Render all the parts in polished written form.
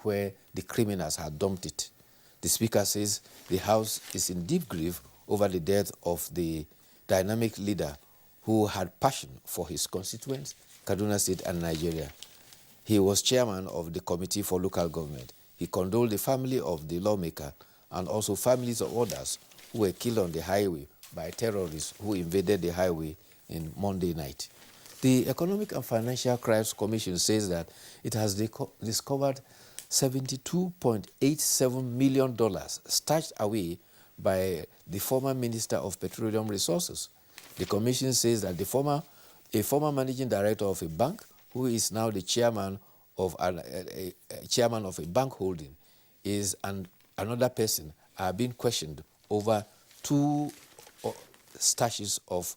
where the criminals had dumped it. The speaker says the House is in deep grief over the death of the dynamic leader who had passion for his constituents, Kaduna State and Nigeria. He was chairman of the Committee for Local Government. He condoled the family of the lawmaker and also families of others who were killed on the highway by terrorists who invaded the highway in Monday night. The Economic and Financial Crimes Commission says that it has discovered $72.87 million stashed away by the former Minister of Petroleum Resources. The commission says that a former managing director of a bank, who is now the chairman of a bank holding, another person are being questioned over two stashes of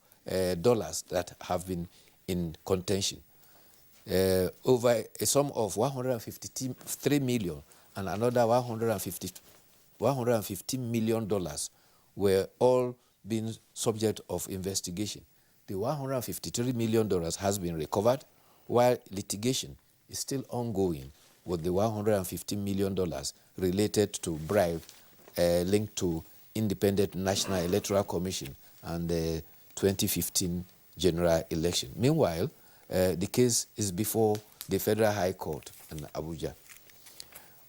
dollars that have been in contention. Over a sum of 153 million and another $150 million were all being subject of investigation. The $153 million has been recovered, while litigation is still ongoing with the $150 million related to bribe linked to Independent National Electoral Commission and the 2015 general election. Meanwhile, the case is before the Federal High Court in Abuja.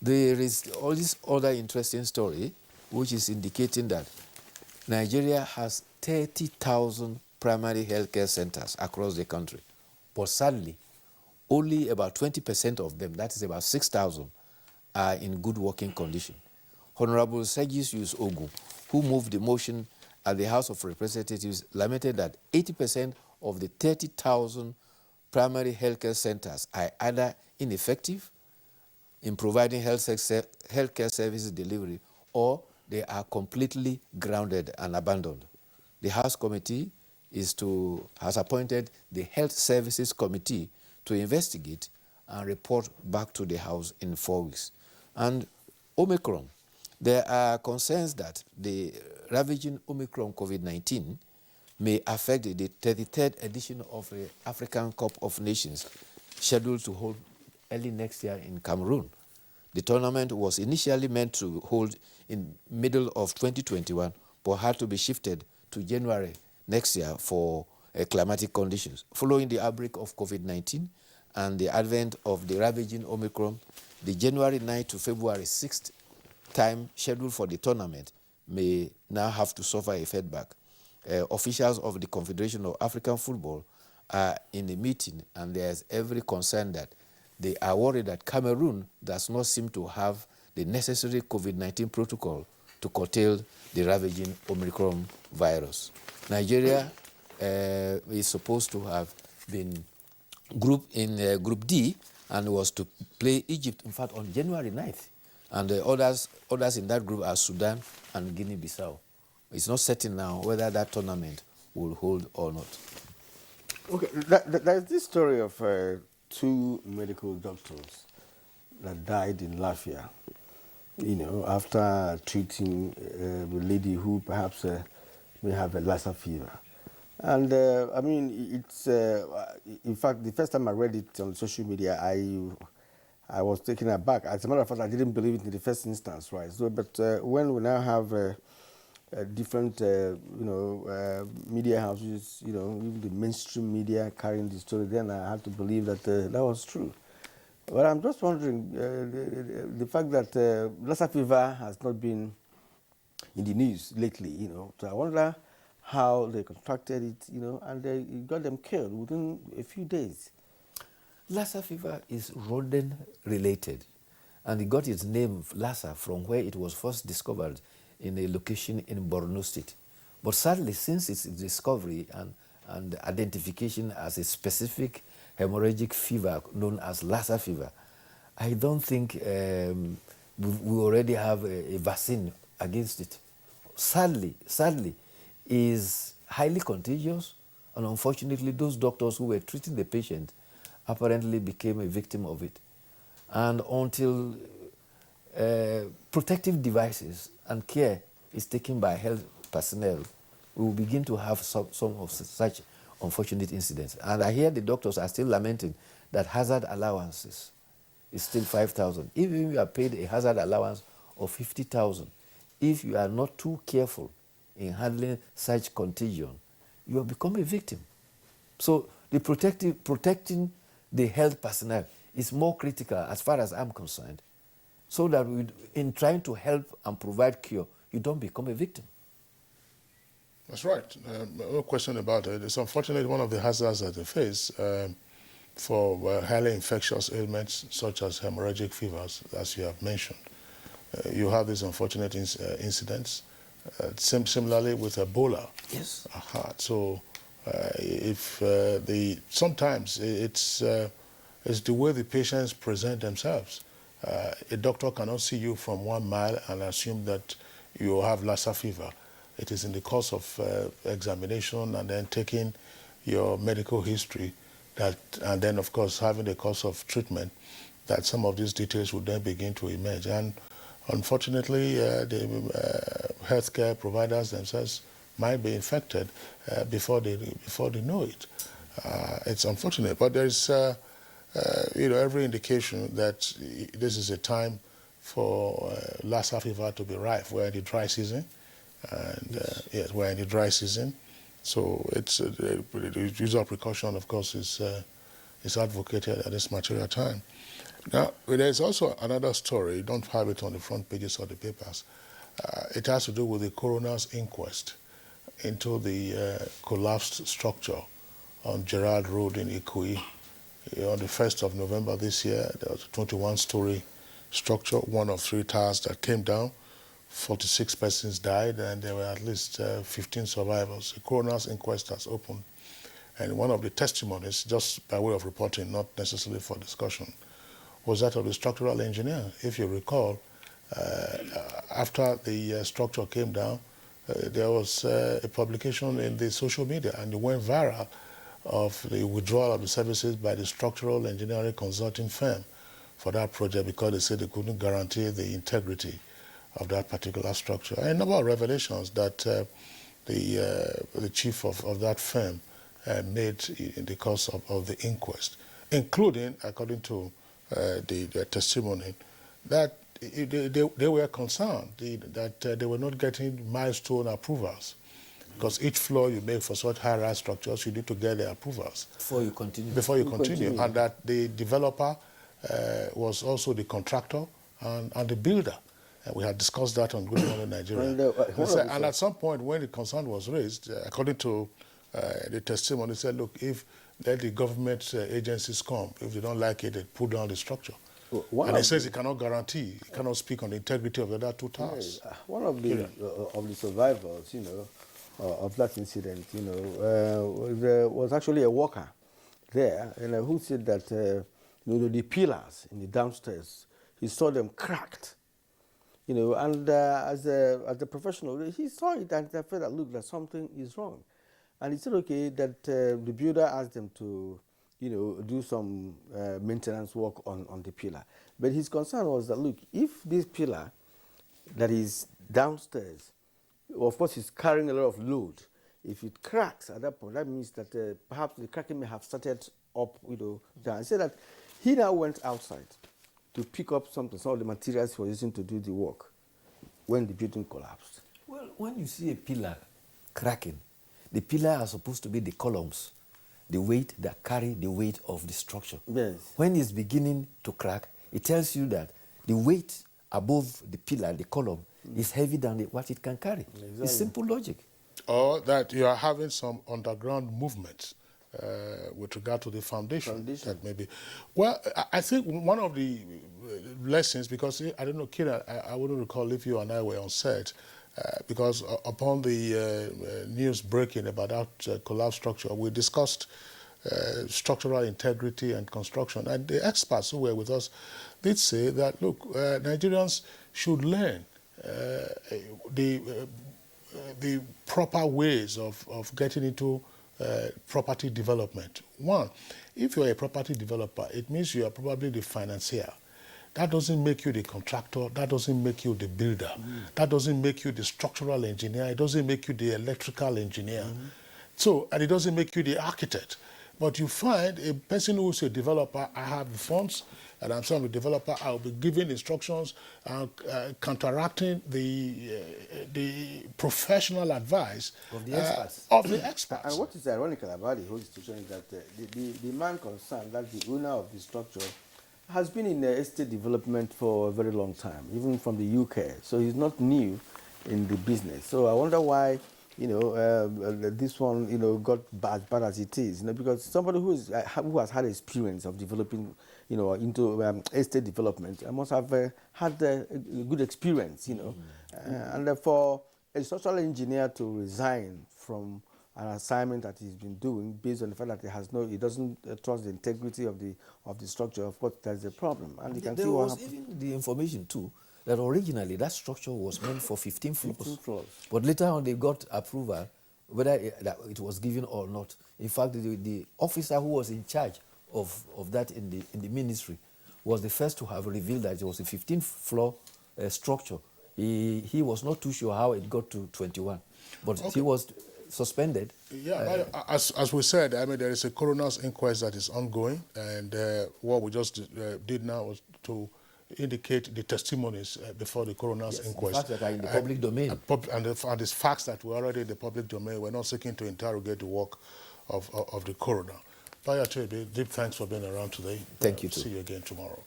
There is all this other interesting story which is indicating that Nigeria has 30,000 primary healthcare centers across the country, but sadly, only about 20% of them, that is about 6,000, are in good working condition. Honorable Sergius Ogun, who moved the motion at the House of Representatives, lamented that 80% of the 30,000 primary healthcare centers are either ineffective in providing healthcare services delivery, or they are completely grounded and abandoned. The House Committee has appointed the Health Services Committee to investigate and report back to the House in 4 weeks. And Omicron, there are concerns that the ravaging Omicron COVID-19 may affect the 33rd edition of the African Cup of Nations, scheduled to hold early next year in Cameroon. The tournament was initially meant to hold in middle of 2021, but had to be shifted to January next year for climatic conditions. Following the outbreak of COVID-19 and the advent of the ravaging Omicron, the January 9th to February 6th time scheduled for the tournament may now have to suffer a setback. Officials of the Confederation of African Football are in a meeting, and there's every concern that they are worried that Cameroon does not seem to have the necessary COVID-19 protocol to curtail the ravaging Omicron virus. Nigeria is supposed to have been grouped in Group D and was to play Egypt, in fact, on January 9th. And the others in that group are Sudan and Guinea-Bissau. It's not certain now whether that tournament will hold or not. Okay, there's this story of two medical doctors that died in Lafia, after treating a lady who perhaps may have a Lassa fever. And it's, in fact, the first time I read it on social media, I was taken aback. As a matter of fact, I didn't believe it in the first instance, right? So, but when we now have different, media houses, even the mainstream media carrying the story, then I had to believe that that was true. But I'm just wondering, the fact that Lassa fever has not been in the news lately, so I wonder how they contracted it, and it got them killed within a few days. Lassa fever is rodent-related, and it got its name Lassa from where it was first discovered in a location in Borno State. But sadly, since its discovery and identification as a specific hemorrhagic fever known as Lassa fever, I don't think we already have a vaccine against it. Sadly, is highly contagious, and unfortunately, those doctors who were treating the patient apparently became a victim of it. And until protective devices and care is taken by health personnel, we will begin to have some of such unfortunate incidents. And I hear the doctors are still lamenting that hazard allowances it's still 5,000. Even if you are paid a hazard allowance of 50,000, if you are not too careful in handling such contagion, you will become a victim. So the protecting the health personnel is more critical as far as I'm concerned, so that in trying to help and provide cure, you don't become a victim. That's right. No question about it. It's unfortunate one of the hazards that they face for highly infectious ailments such as hemorrhagic fevers, as you have mentioned. You have these unfortunate incidents. Similarly with Ebola. Yes. So sometimes it's the way the patients present themselves. A doctor cannot see you from 1 mile and assume that you have Lassa fever. It is in the course of examination and then taking your medical history and then of course having the course of treatment that some of these details would then begin to emerge. And unfortunately, the healthcare providers themselves might be infected before they know it. It's unfortunate, but there's every indication that this is a time for Lassa fever to be rife. We're in the dry season, and yes, we're in the dry season, so it's the use of precaution, of course, is advocated at this material time. Now, there's also another story. Don't have it on the front pages of the papers. It has to do with the coroner's inquest into the collapsed structure on Gerard Road in Ikoyi. On the 1st of November this year, there was a 21-story structure, one of 3 towers that came down. 46 persons died, and there were at least 15 survivors. The coroner's inquest has opened. And one of the testimonies, just by way of reporting, not necessarily for discussion, was that of the structural engineer. If you recall, after the structure came down, there was a publication in the social media, and it went viral, of the withdrawal of the services by the structural engineering consulting firm for that project because they said they couldn't guarantee the integrity of that particular structure. And a number of revelations that the chief of that firm made in the course of the inquest, including, according to the testimony, that they were concerned that they were not getting milestone approvals. Because each floor you make for such high-rise structures, you need to get the approvals. Before you continue. And that the developer was also the contractor and the builder. And we had discussed that on Good Morning Nigeria. And at some point, when the concern was raised, according to the testimony, said, look, let the government agencies come. If they don't like it, they pull down the structure. And he says he cannot guarantee, he cannot speak on the integrity of the other 2 towers. One of the survivors, of that incident, there was actually a worker there, who said that, the pillars in the downstairs, he saw them cracked, and as a professional, he saw it and he felt that, look, that something is wrong. And he said, okay, that the builder asked them to, do some maintenance work on the pillar. But his concern was that, look, if this pillar that is downstairs, of course, it's carrying a lot of load. If it cracks at that point, that means that perhaps the cracking may have started up, down. He said that he now went outside to pick up some of the materials he was using to do the work when the building collapsed. Well, when you see a pillar cracking, the pillar are supposed to be the columns, the weight that carry the weight of the structure. Yes. When it's beginning to crack, it tells you that the weight above the pillar, the column, is heavy than what it can carry. Exactly. It's simple logic. Or that you are having some underground movement with regard to the foundation. That maybe. Well, I think one of the lessons, because I don't know, Kira, I wouldn't recall if you and I were on set, because upon the news breaking about that collapsed structure, we discussed structural integrity and construction. And the experts who were with us did say that, look, Nigerians should learn the proper ways of getting into property development. One, if you're a property developer, it means you are probably the financier. That doesn't make you the contractor. That doesn't make you the builder. That doesn't make you the structural engineer. It doesn't make you the electrical engineer. So, and it doesn't make you the architect. But you find a person who's a developer, I have the funds, and I'm saying the developer, I'll be giving instructions and counteracting the professional advice Of the experts. Of the experts. And what is ironical about the whole situation is that the man concerned, that the owner of the structure, has been in estate development for a very long time, even from the UK. So he's not new in the business. So I wonder why, this one, got bad as it is. Because somebody who has had experience of developing, into estate development, must have had a good experience, and for a structural engineer to resign from an assignment that he's been doing based on the fact that he doesn't trust the integrity of the structure, of course, there's a problem. And you can There see what was happened. even the information too that originally that structure was meant for 15 floors. 15 floors. But later on they got approval, whether it was given or not. In fact, the officer who was in charge of that in the ministry was the first to have revealed that it was a 15-floor structure. He was not too sure how it got to 21, but he was suspended. Yeah, as we said, I mean, there is a coroner's inquest that is ongoing, and what we just did now was to indicate the testimonies before the coroner's inquest. The facts that are in the public domain. And the facts that were already in the public domain. We're not seeking to interrogate the work of the coroner. Deep thanks for being around today. Thank you too. See you again tomorrow.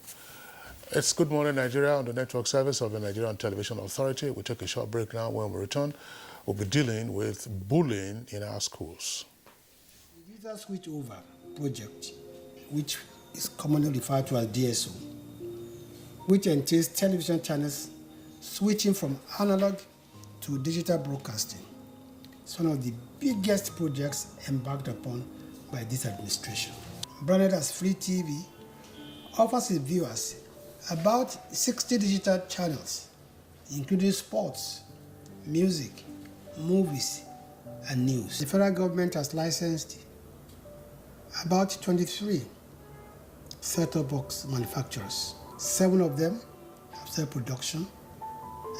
It's Good Morning Nigeria on the network service of the Nigerian Television Authority. We'll take a short break now. When we return, we'll be dealing with bullying in our schools. The Digital Switch Over project, which is commonly referred to as DSO, which entails television channels switching from analog to digital broadcasting. It's one of the biggest projects embarked upon by this administration. Branded as Free TV, offers its viewers about 60 digital channels, including sports, music, movies, and news. The federal government has licensed about 23 set-top box manufacturers. 7 of them have self-production,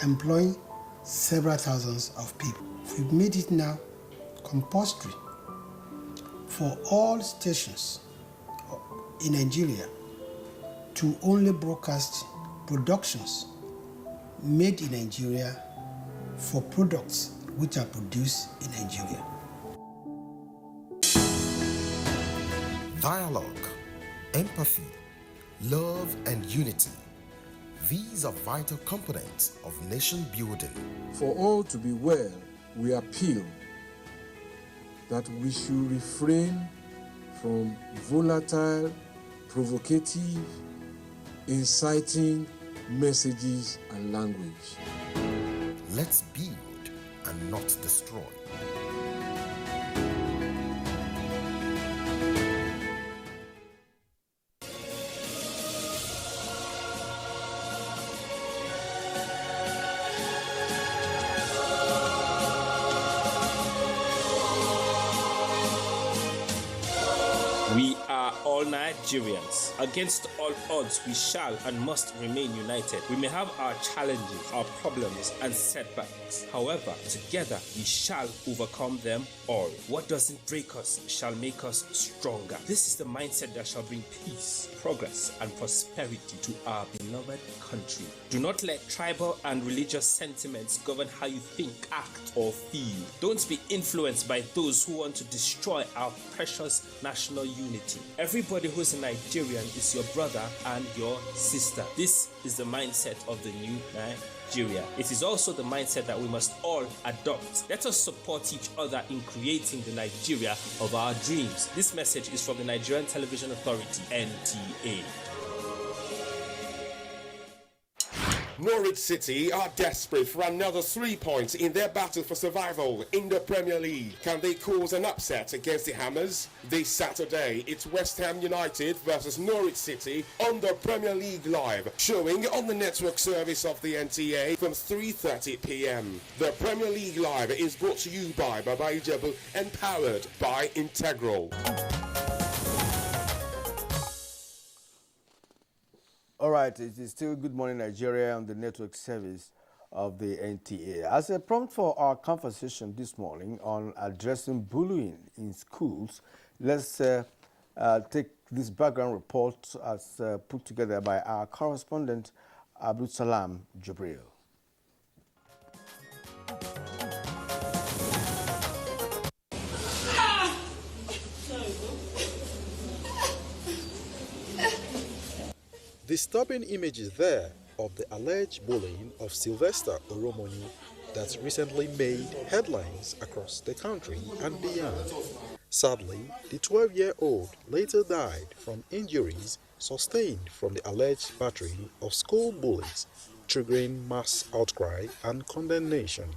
employing several thousands of people. We've made it now compulsory for all stations in Nigeria to only broadcast productions made in Nigeria for products which are produced in Nigeria. Dialogue, empathy, love, and unity. These are vital components of nation building. For all to be well, we appeal that we should refrain from volatile, provocative, inciting messages and language. Let's build and not destroy. We are all Nigerians. Against all odds, we shall and must remain united. We may have our challenges, our problems, and setbacks. However, together we shall overcome them all. What doesn't break us shall make us stronger. This is the mindset that shall bring peace, progress, and prosperity to our beloved country. Do not let tribal and religious sentiments govern how you think, act, or feel. Don't be influenced by those who want to destroy our precious national unity. Everybody who is a Nigerian is your brother and your sister. This is the mindset of the new Nigeria. It is also the mindset that we must all adopt. Let us support each other in creating the Nigeria of our dreams. This message is from the Nigerian Television Authority, NTA. Norwich City are desperate for another 3 points in their battle for survival in the Premier League. Can they cause an upset against the Hammers? This Saturday, it's West Ham United versus Norwich City on the Premier League Live, showing on the network service of the NTA from 3:30 p.m. The Premier League Live is brought to you by Baba Ijebu and powered by Integral. All right, it is still Good Morning Nigeria on the network service of the NTA. As a prompt for our conversation this morning on addressing bullying in schools, let's take This background report is put together by our correspondent, Abdul Jibril. Disturbing images there of the alleged bullying of Sylvester Oromoni that recently made headlines across the country and beyond. Sadly, the 12-year-old later died from injuries sustained from the alleged battery of school bullies, triggering mass outcry and condemnation.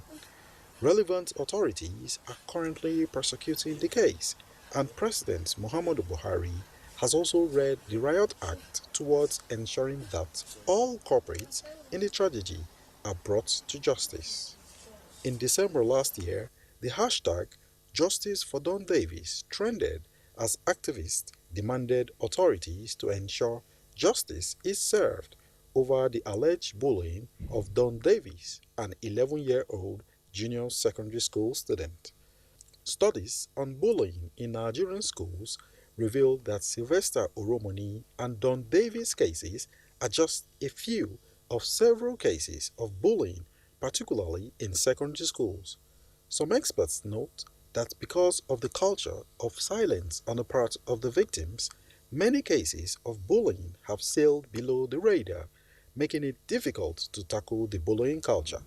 Relevant authorities are currently prosecuting the case, and President Muhammadu Buhari has also read the Riot Act towards ensuring that all culprits in the tragedy are brought to justice. In December last year, the hashtag Justice for Don Davis trended as activists demanded authorities to ensure justice is served over the alleged bullying of Don Davis, an 11-year-old junior secondary school student. Studies on bullying in Nigerian schools reveal that Sylvester Oromoni and Don Davis cases are just a few of several cases of bullying, particularly in secondary schools. Some experts note that because of the culture of silence on the part of the victims, many cases of bullying have sailed below the radar, making it difficult to tackle the bullying culture.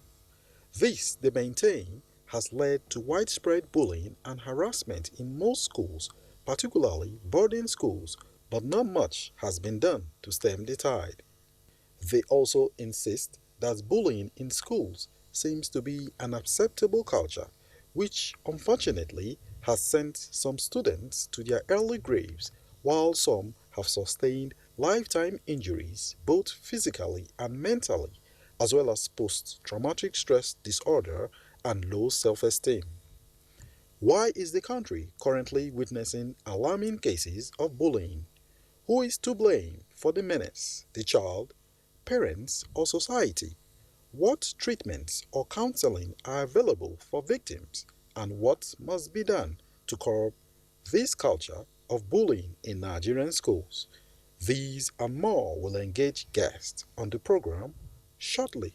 This, they maintain, has led to widespread bullying and harassment in most schools, particularly boarding schools, but not much has been done to stem the tide. They also insist that bullying in schools seems to be an acceptable culture, which unfortunately has sent some students to their early graves, while some have sustained lifetime injuries both physically and mentally, as well as post-traumatic stress disorder and low self-esteem. Why is the country currently witnessing alarming cases of bullying? Who is to blame for the menace? The child, parents, or society? What treatments or counseling are available for victims, and what must be done to curb this culture of bullying in Nigerian schools? These and more will engage guests on the program shortly.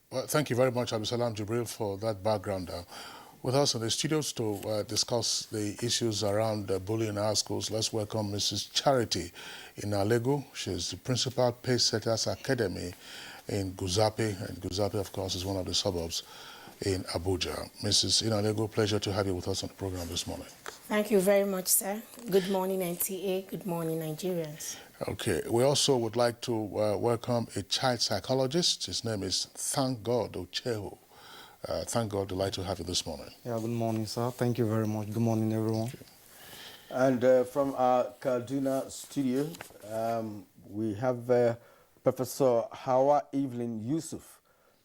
Well, thank you very much, Abdul Jibril, for that background. With us in the studios to discuss the issues around bullying in our schools, let's welcome Mrs. Charity Inalego. She's the principal Pace Setters Academy in Guzape, and Guzape, of course, is one of the suburbs in Abuja. Mrs. Inalego, pleasure to have you with us on the program this morning. Thank you very much, sir. Good morning, NTA. Good morning, Nigerians. Okay, we also would like to welcome a child psychologist. His name is Thank God Ocheho. Thank God, delight to have you this morning. Yeah, good morning, sir. Thank you very much. Good morning, everyone. Okay. And from our Kaduna studio, we have Professor Hawa Evelyn Yusuf,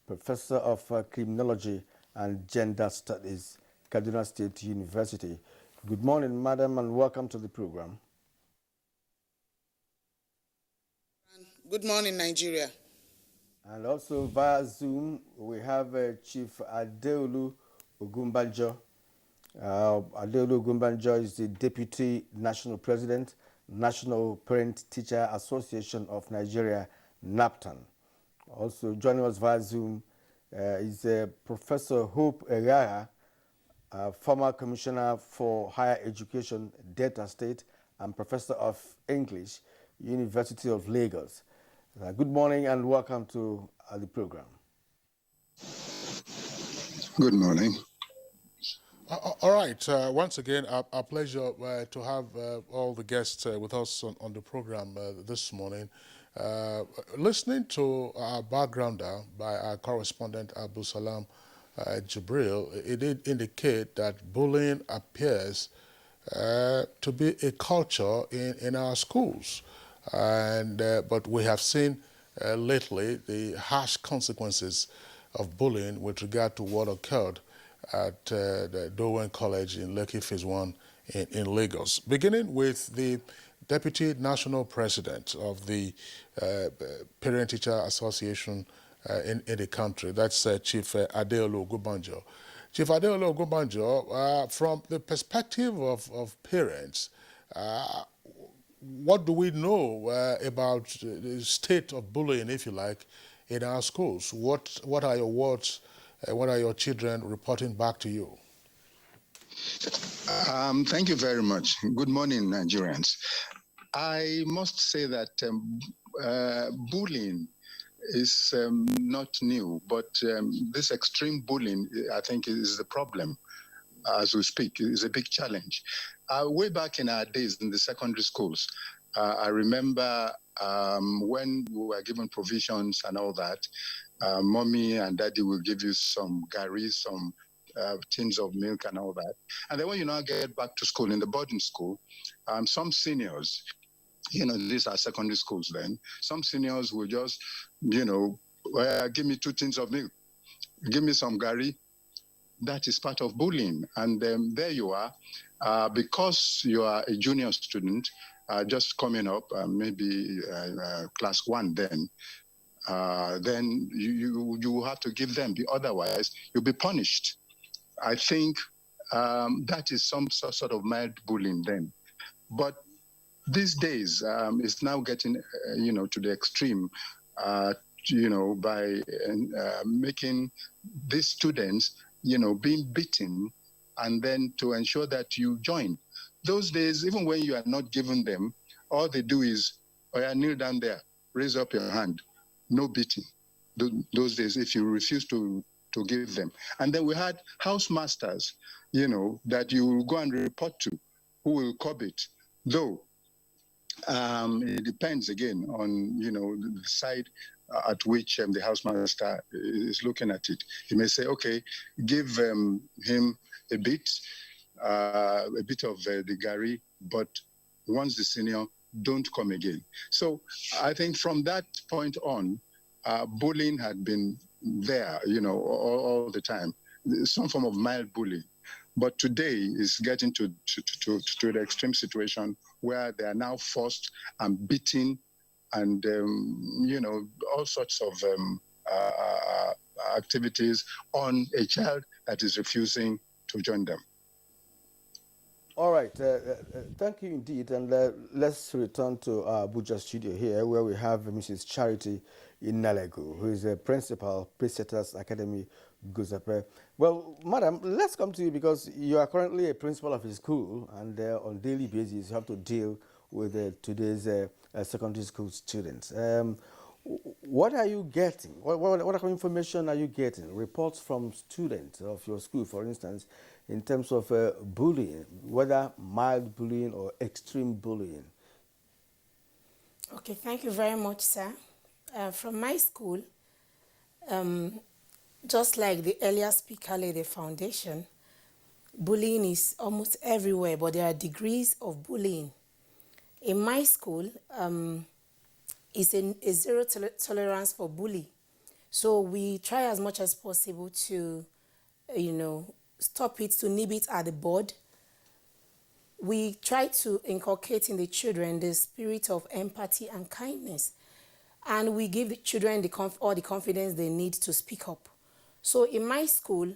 Professor of Criminology and Gender Studies, Kaduna State University. Good morning, madam, and welcome to the program. Good morning, Nigeria. And also via Zoom, we have Chief Adeolu Ogunbanjo. Adeolu Ogunbanjo is the Deputy National President, National Parent Teacher Association of Nigeria, NAPTAN. Also joining us via Zoom is Professor Hope Egara, former Commissioner for Higher Education, Delta State, and Professor of English, University of Lagos. Good morning and welcome to the program. Good morning. All right. Once again, our pleasure to have all the guests with us on the program this morning. Listening to our backgrounder by our correspondent Abdul Jibril, it did indicate that bullying appears to be a culture in our schools. But we have seen lately the harsh consequences of bullying with regard to what occurred at the Dowen College in Lekki Phase 1 in Lagos. Beginning with the Deputy National President of the Parent Teacher Association in the country, that's Chief Adeolu Ogunbanjo. Chief Adeolo Ogunbanjo, from the perspective of parents, what do we know about the state of bullying, if you like, in our schools? What are your words? What are your children reporting back to you? Thank you very much. Good morning, Nigerians. I must say that bullying is not new, but this extreme bullying, I think, is the problem as we speak. Is a big challenge. Way back in our days in the secondary schools, I remember when we were given provisions and all that, mommy and daddy will give you some gari, some tins of milk and all that. And then when you now get back to school, in the boarding school, some seniors, these are secondary schools then, some seniors will just, give me 2 tins of milk, give me some gari. That is part of bullying. And there you are, because you are a junior student, just coming up, maybe class 1 then you have to give them. Otherwise, you'll be punished. I think that is some sort of mild bullying then. But these days, it's now getting, to the extreme, by making these students, being beaten, and then to ensure that you join. Those days, even when you are not giving them, all they do is, kneel down there, raise up your hand. No beating. Those days, if you refuse to give them. And then we had house masters, that you will go and report to, who will curb it. Though, it depends again on, the side at which the housemaster is looking at it. He may say, okay, give him a bit of the gari, but once the senior, don't come again. So I think from that point on, bullying had been there, all the time. Some form of mild bullying. But today is getting to the extreme situation where they are now forced and beaten and, all sorts of activities on a child that is refusing to join them. All right, thank you indeed. And let's return to our Abuja studio here, where we have Mrs. Charity Inalegu, who is a principal, Presetters Academy, Guzape. Well, madam, let's come to you because you are currently a principal of a school, and on a daily basis you have to deal with today's secondary school students. What are you getting? What kind of information are you getting? Reports from students of your school, for instance, in terms of bullying, whether mild bullying or extreme bullying? Okay, thank you very much, sir. From my school, just like the earlier speaker laid the foundation, bullying is almost everywhere, but there are degrees of bullying. In my school, it's a zero tolerance for bullying. So we try as much as possible to, stop it, to nib it at the bud. We try to inculcate in the children the spirit of empathy and kindness. And we give the children all the confidence they need to speak up. So in my school,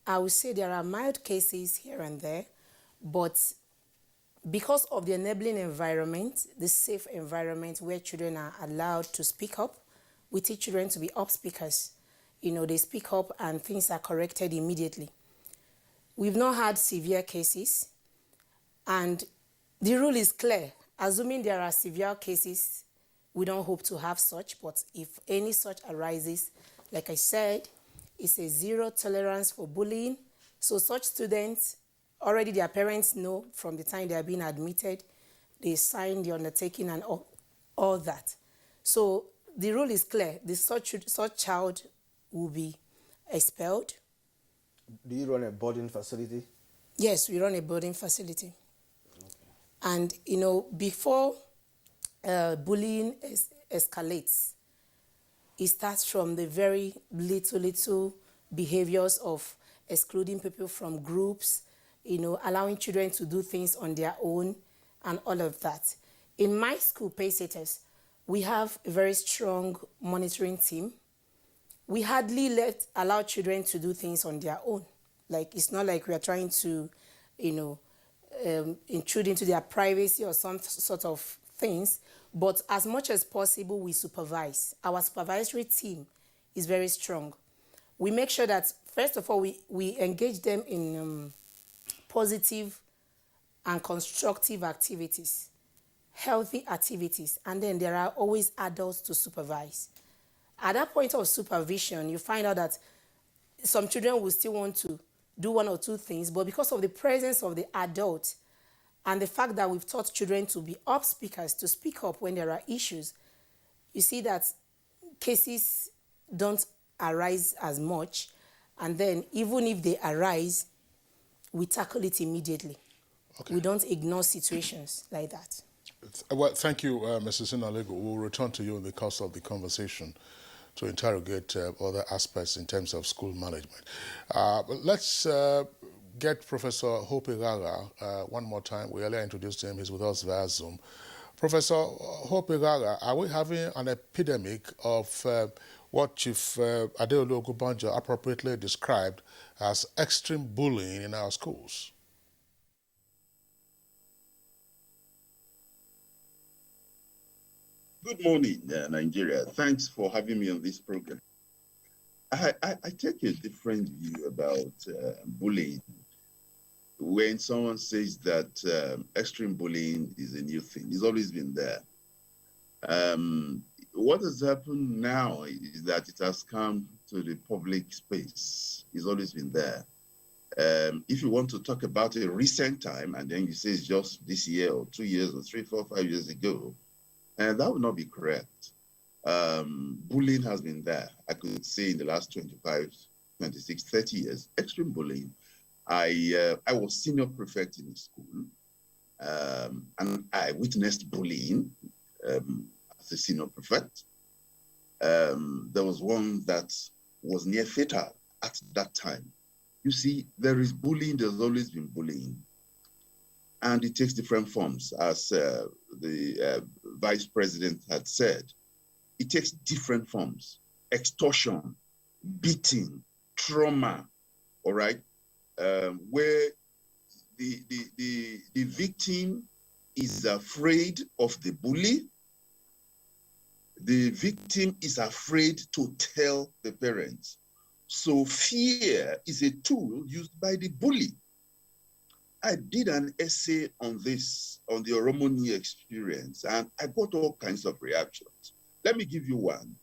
I would say there are mild cases here and there, but because of the enabling environment, the safe environment where children are allowed to speak up, we teach children to be up speakers. They speak up and things are corrected immediately. We've not had severe cases, and the rule is clear. Assuming there are severe cases, we don't hope to have such, but if any such arises, like I said, it's a zero tolerance for bullying. So such students, already their parents know from the time they are being admitted, they sign the undertaking and all that. So the rule is clear. Such child will be expelled. Do you run a boarding facility? Yes, we run a boarding facility. Okay. And, before bullying escalates, it starts from the very little behaviors of excluding people from groups, allowing children to do things on their own and all of that. In my school, Paysetters, we have a very strong monitoring team. we hardly allow children to do things on their own. Like, it's not like we are trying to, intrude into their privacy or some sort of things. But as much as possible, we supervise. Our supervisory team is very strong. We make sure that, first of all, we engage them in positive and constructive activities, healthy activities, and then there are always adults to supervise. At that point of supervision, you find out that some children will still want to do one or two things, but because of the presence of the adult and the fact that we've taught children to be up speakers, to speak up when there are issues, you see that cases don't arise as much. And then even if they arise, we tackle it immediately. Okay. We don't ignore situations like that. Well, thank you, Mrs. Inalego. We'll return to you in the course of the conversation to interrogate other aspects in terms of school management. Let's get Professor Hope Igaga one more time. We earlier introduced him. He's with us via Zoom. Professor Hope Igaga, are we having an epidemic of what Chief Adeolu Ogunbanjo appropriately described as extreme bullying in our schools? Good morning, Nigeria. Thanks for having me on this program. I take a different view about bullying. When someone says that extreme bullying is a new thing, it's always been there. What has happened now is that it has come to the public space. It's always been there. If you want to talk about a recent time, and then you say it's just this year or 2 years or 3, 4, 5 years ago, and that would not be correct. Bullying has been there. I could say in the last 25, 26, 30 years, extreme bullying. I was senior prefect in the school, and I witnessed bullying as a senior prefect. There was one that was near fatal at that time. You see, there is bullying, there's always been bullying. And it takes different forms, as the vice president had said. It takes different forms: extortion, beating, trauma, all right? Where the victim is afraid of the bully. The victim is afraid to tell the parents. So fear is a tool used by the bully. I did an essay on this, on the Oromoni experience, and I got all kinds of reactions. Let me give you one.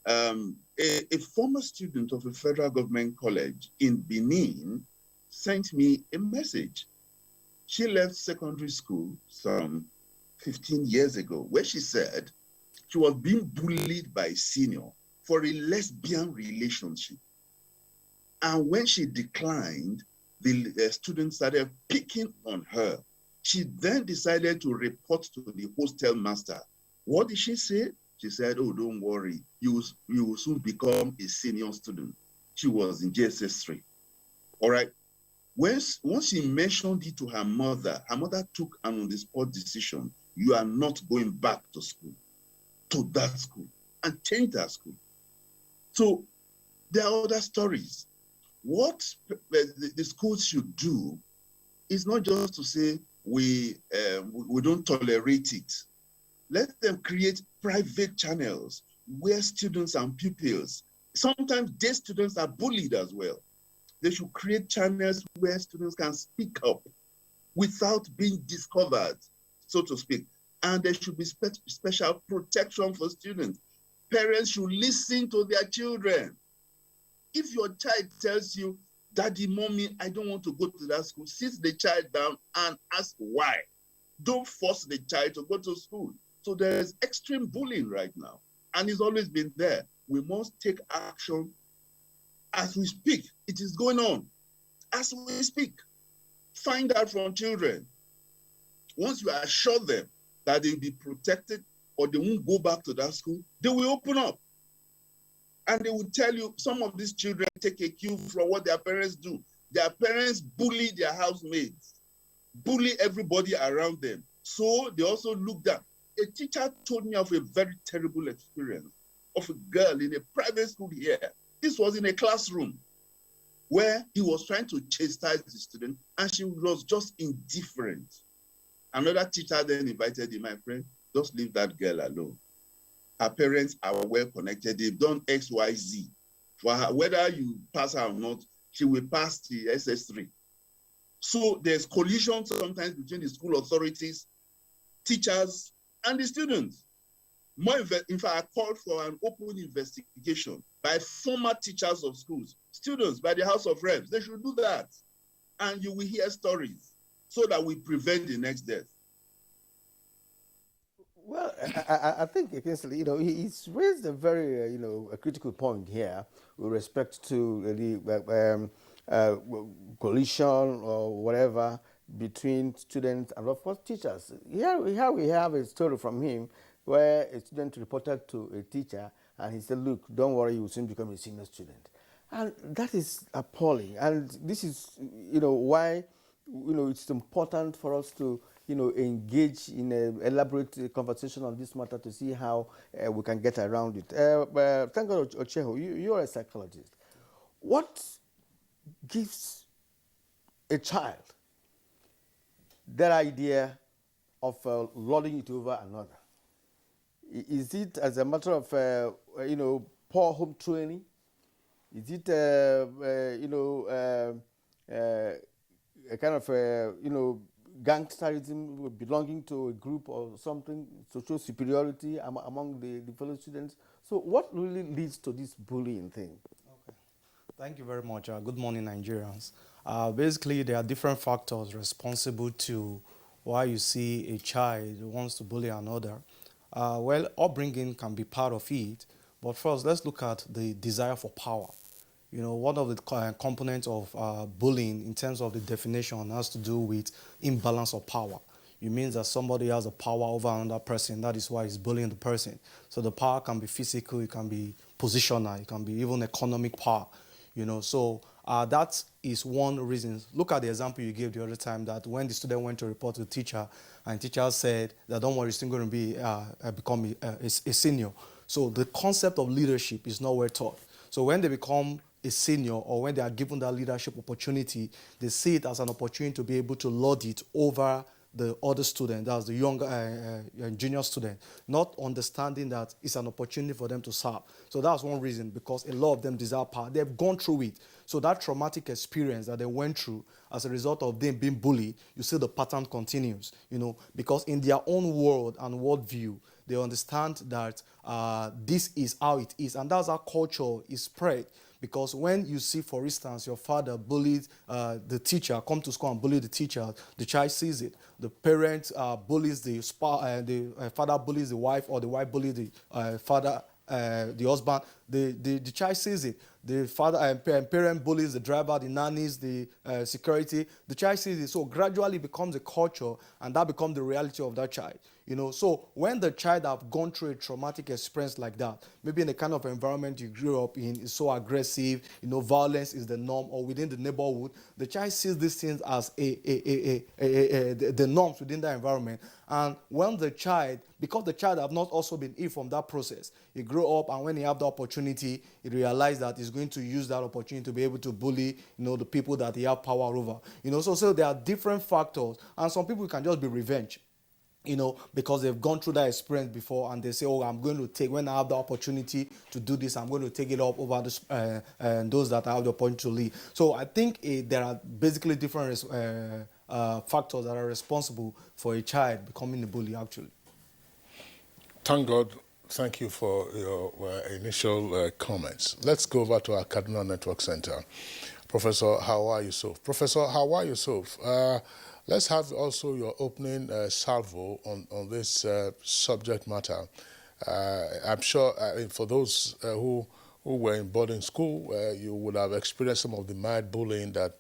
A former student of a federal government college in Benin sent me a message. She left secondary school some 15 years ago, where she said she was being bullied by a senior for a lesbian relationship. And when she declined, the students started picking on her. She then decided to report to the hostel master. What did she say? She said, "Oh, don't worry. You will soon become a senior student." She was in JSS 3. All right. Once she mentioned it to her mother took an on-the-spot decision. You are not going back to school, to that school, and changed that school. So there are other stories. What the schools should do is not just to say we don't tolerate it. Let them create private channels where students and pupils, sometimes day students are bullied as well. They should create channels where students can speak up without being discovered, so to speak. And there should be special protection for students. Parents should listen to their children. If your child tells you, "Daddy, Mommy, I don't want to go to that school," sit the child down and ask why. Don't force the child to go to school. So there is extreme bullying right now, and it's always been there. We must take action as we speak. It is going on as we speak. Find out from children. Once you assure them that they'll be protected or they won't go back to that school, they will open up. And they will tell you, some of these children take a cue from what their parents do. Their parents bully their housemates, bully everybody around them. So they also look down. A teacher told me of a very terrible experience of a girl in a private school here. This was in a classroom where he was trying to chastise the student, and she was just indifferent. Another teacher then invited him, my friend, just leave that girl alone. Her parents are well connected. They've done X, Y, Z. For her, whether you pass her or not, she will pass the SS3. So there's collision sometimes between the school authorities, teachers, and the students. In fact, I called for an open investigation by former teachers of schools, students, by the House of Reps. They should do that. And you will hear stories so that we prevent the next death. Well, I think, Kingsley, he's raised a very, a critical point here with respect to the collision or whatever between students and, of course, teachers. Here we have a story from him where a student reported to a teacher and he said, look, don't worry, you will soon become a senior student. And that is appalling. And this is, why, it's important for us to, engage in an elaborate conversation on this matter to see how we can get around it. Thank God, Ocheho, you're a psychologist. What gives a child that idea of lording it over another? Is it as a matter of, poor home training? Is it, a kind of, gangsterism belonging to a group or something, social superiority among the fellow students? So what really leads to this bullying thing? Okay. Thank you very much. Good morning, Nigerians. Basically, there are different factors responsible to why you see a child who wants to bully another. Well, upbringing can be part of it, but first, let's look at the desire for power. One of the components of bullying in terms of the definition has to do with imbalance of power. It means that somebody has a power over another person. That is why he's bullying the person. So the power can be physical, it can be positional, it can be even economic power. So that is one reason. Look at the example you gave the other time that when the student went to report to the teacher and the teacher said that don't worry, he's still going to be become a senior. So the concept of leadership is not well taught. So when they become a senior or when they are given that leadership opportunity, they see it as an opportunity to be able to lord it over the other student, that's the younger junior student, not understanding that it's an opportunity for them to serve. So that's one reason, because a lot of them desire power. They've gone through it. So that traumatic experience that they went through as a result of them being bullied, you see the pattern continues, because in their own world and worldview, they understand that this is how it is. And that's how culture is spread. Because when you see, for instance, your father bullied the teacher, come to school and bully the teacher, the child sees it. The parent bullies the father bullies the wife, or the wife bullies the father, the husband. The child sees it. The father and parent bullies the driver, the nannies, the security. The child sees it. So gradually it becomes a culture, and that becomes the reality of that child. So when the child have gone through a traumatic experience like that, maybe in the kind of environment you grew up in is so aggressive, violence is the norm, or within the neighborhood, the child sees these things as the norms within that environment. And when the child, because the child have not also been ill from that process, he grew up, and when he have the opportunity, he realized that he's going to use that opportunity to be able to bully, the people that he have power over. So there are different factors, and some people can just be revenge. Because they've gone through that experience before, and they say, oh, I'm going to take, when I have the opportunity to do this, I'm going to take it up over those that I have the opportunity to lead. So I think there are basically different factors that are responsible for a child becoming a bully, actually. Thank God. Thank you for your initial comments. Let's go over to our Cardinal Network Center. Professor Hawa Yusuf. Professor Hawa Yusuf, let's have also your opening salvo on this subject matter. I'm sure for those who were in boarding school, you would have experienced some of the mad bullying that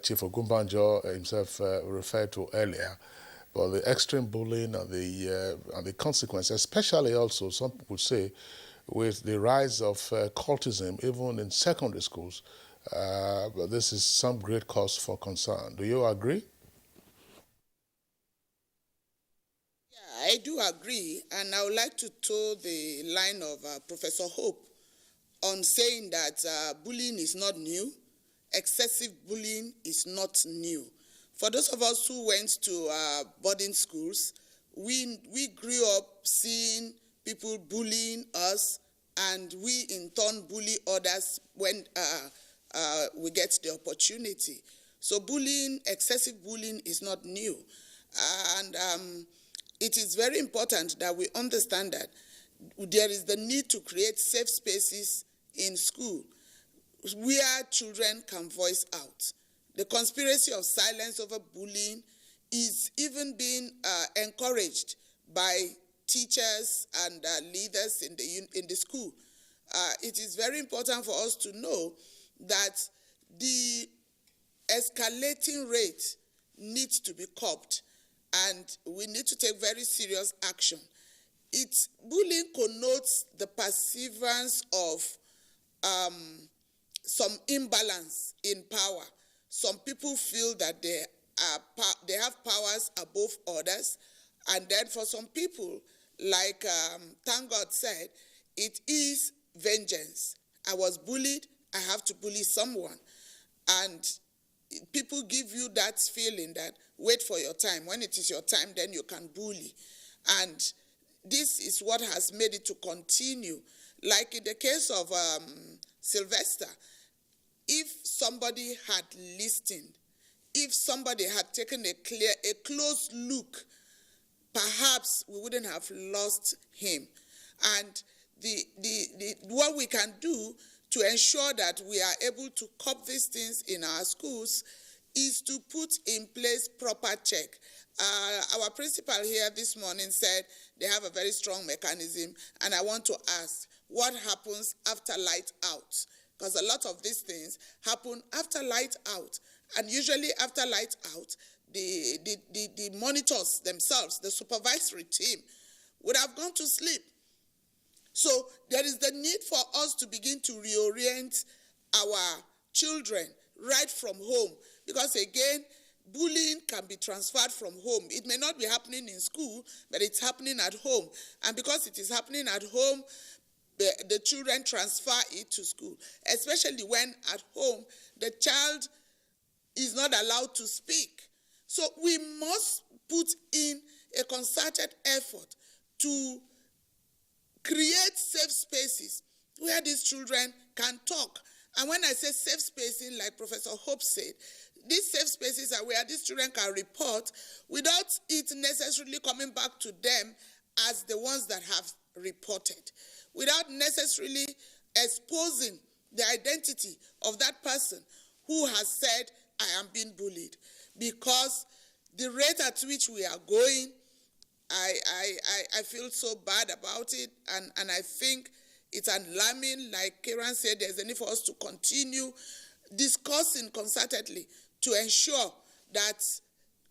Chief Ogumbanjo himself referred to earlier. But the extreme bullying and the consequences, especially also, some would say, with the rise of cultism, even in secondary schools, but this is some great cause for concern. Do you agree? Yeah, I I do agree, and I would like to toe the line of Professor Hope on saying that bullying is not new. Excessive bullying is not new. For those of us who went to boarding schools, we grew up seeing people bullying us, and we in turn bully others when we get the opportunity. So bullying, excessive bullying is not new. And it is very important that we understand that there is the need to create safe spaces in school where children can voice out. The conspiracy of silence over bullying is even being encouraged by teachers and leaders in the school. It is very important for us to know that the escalating rate needs to be curbed, and we need to take very serious action. Bullying connotes the perseverance of some imbalance in power. Some people feel that they have powers above others, and then for some people, like Thank God said, it is vengeance. I was bullied, I have to bully someone. And people give you that feeling that wait for your time. When it is your time, then you can bully. And this is what has made it to continue. Like in the case of Sylvester, if somebody had listened, if somebody had taken a close look, perhaps we wouldn't have lost him. And what we can do to ensure that we are able to curb these things in our schools is to put in place proper check. Our principal here this morning said they have a very strong mechanism, and I want to ask, what happens after light out? Because a lot of these things happen after light out, and usually after light out, the monitors themselves, the supervisory team, would have gone to sleep. So there is the need for us to begin to reorient our children right from home, because again, bullying can be transferred from home. It may not be happening in school, but it's happening at home. And because it is happening at home, the children transfer it to school, especially when at home the child is not allowed to speak. So we must put in a concerted effort to create safe spaces where these children can talk. And when I say safe spacing, like Professor Hope said, these safe spaces are where these children can report without it necessarily coming back to them as the ones that have reported, without necessarily exposing the identity of that person who has said, I am being bullied. Because the rate at which we are going, I feel so bad about it, and I think it's alarming. Like Karen said, there's a need for us to continue discussing concertedly to ensure that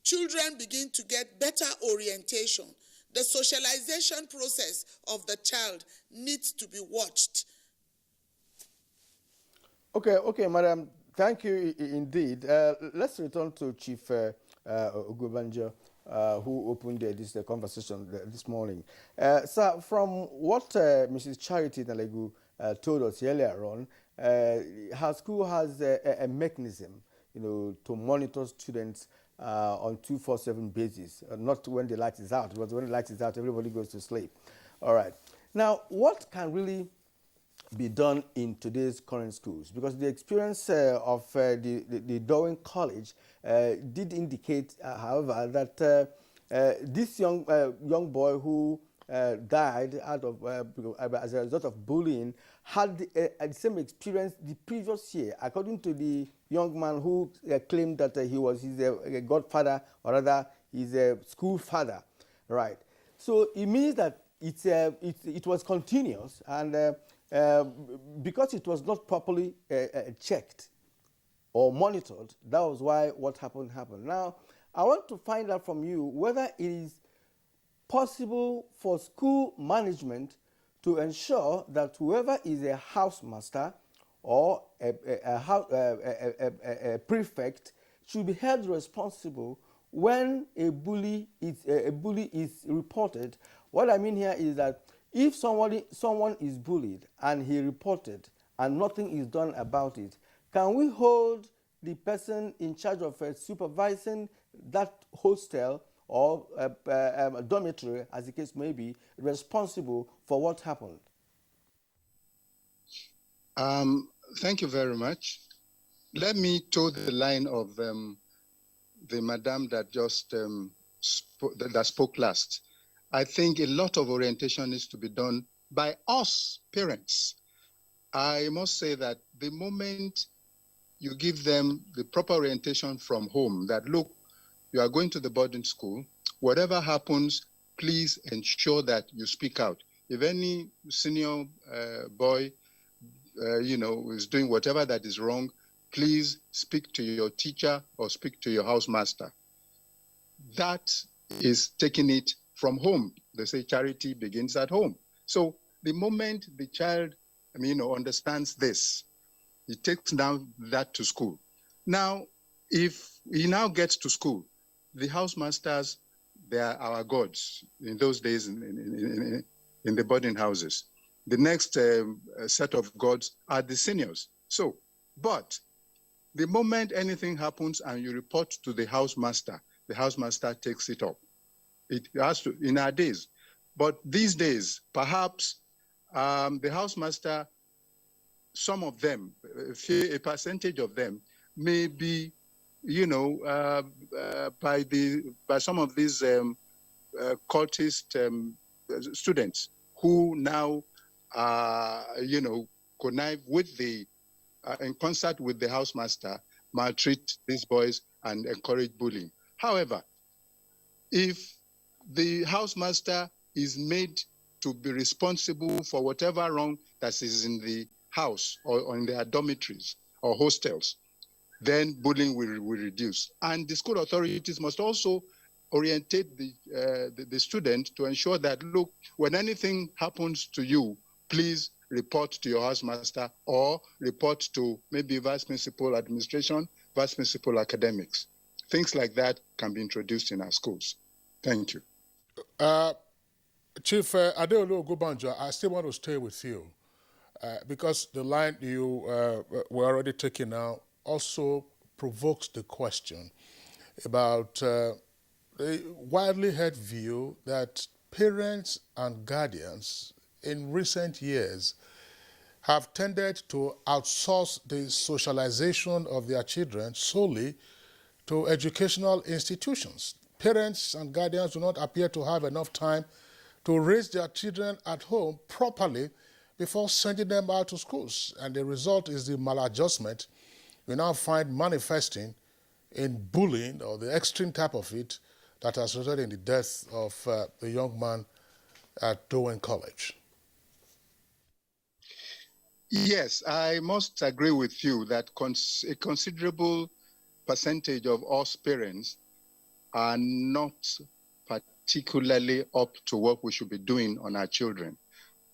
children begin to get better orientation. The socialization process of the child needs to be watched. Okay, Madam. Thank you indeed. Let's return to Chief Ogubanjo, who opened this conversation this morning. Sir, from what Mrs. Charity Nalegu told us earlier on, her school has a mechanism, to monitor students on 24/7 basis, not when the light is out, because when the light is out, everybody goes to sleep. All right. Now, what can really be done in today's current schools? Because the experience of the Darwin College did indicate, however, that this young boy who died out of as a result of bullying had the same experience the previous year, according to the young man who claimed that he was his godfather, or rather his school father, right? So it means that it was continuous, and because it was not properly checked or monitored, that was why what happened. Now, I want to find out from you whether it is possible for school management to ensure that whoever is a housemaster or a prefect should be held responsible when a bully is reported, what I mean here is that if someone is bullied and he reported and nothing is done about it, can we hold the person in charge of supervising that hostel or dormitory, as the case may be, responsible for what happened? Thank you very much. Let me toe the line of the madam that just spoke last. I think a lot of orientation needs to be done by us parents. I must say that the moment you give them the proper orientation from home, that look, you are going to the boarding school, whatever happens, please ensure that you speak out. If any senior boy, is doing whatever that is wrong, please speak to your teacher or speak to your housemaster. That is taking it from home. They say charity begins at home. So the moment the child, understands this, he takes down that to school. Now, if he now gets to school, the housemasters, they are our gods in those days in the boarding houses. The next set of gods are the seniors. So, but the moment anything happens and you report to the housemaster takes it up. It has to, in our days. But these days, perhaps the housemaster, some of them, a percentage of them, may be, by some of these cultist students who now, connive with in concert with the housemaster, maltreat these boys and encourage bullying. However, if the housemaster is made to be responsible for whatever wrong that is in the house or in their dormitories or hostels, then bullying will reduce. And the school authorities must also orientate the student to ensure that, look, when anything happens to you, please report to your housemaster or report to maybe vice principal administration, vice principal academics. Things like that can be introduced in our schools. Thank you. Chief Adeolu Ogunbanjo, I still want to stay with you because the line you were already taking now also provokes the question about the widely held view that parents and guardians in recent years have tended to outsource the socialization of their children solely to educational institutions. Parents and guardians do not appear to have enough time to raise their children at home properly before sending them out to schools. And the result is the maladjustment we now find manifesting in bullying, or the extreme type of it, that has resulted in the death of the young man at Dowen College. Yes, I must agree with you that a considerable percentage of us parents are not particularly up to what we should be doing on our children.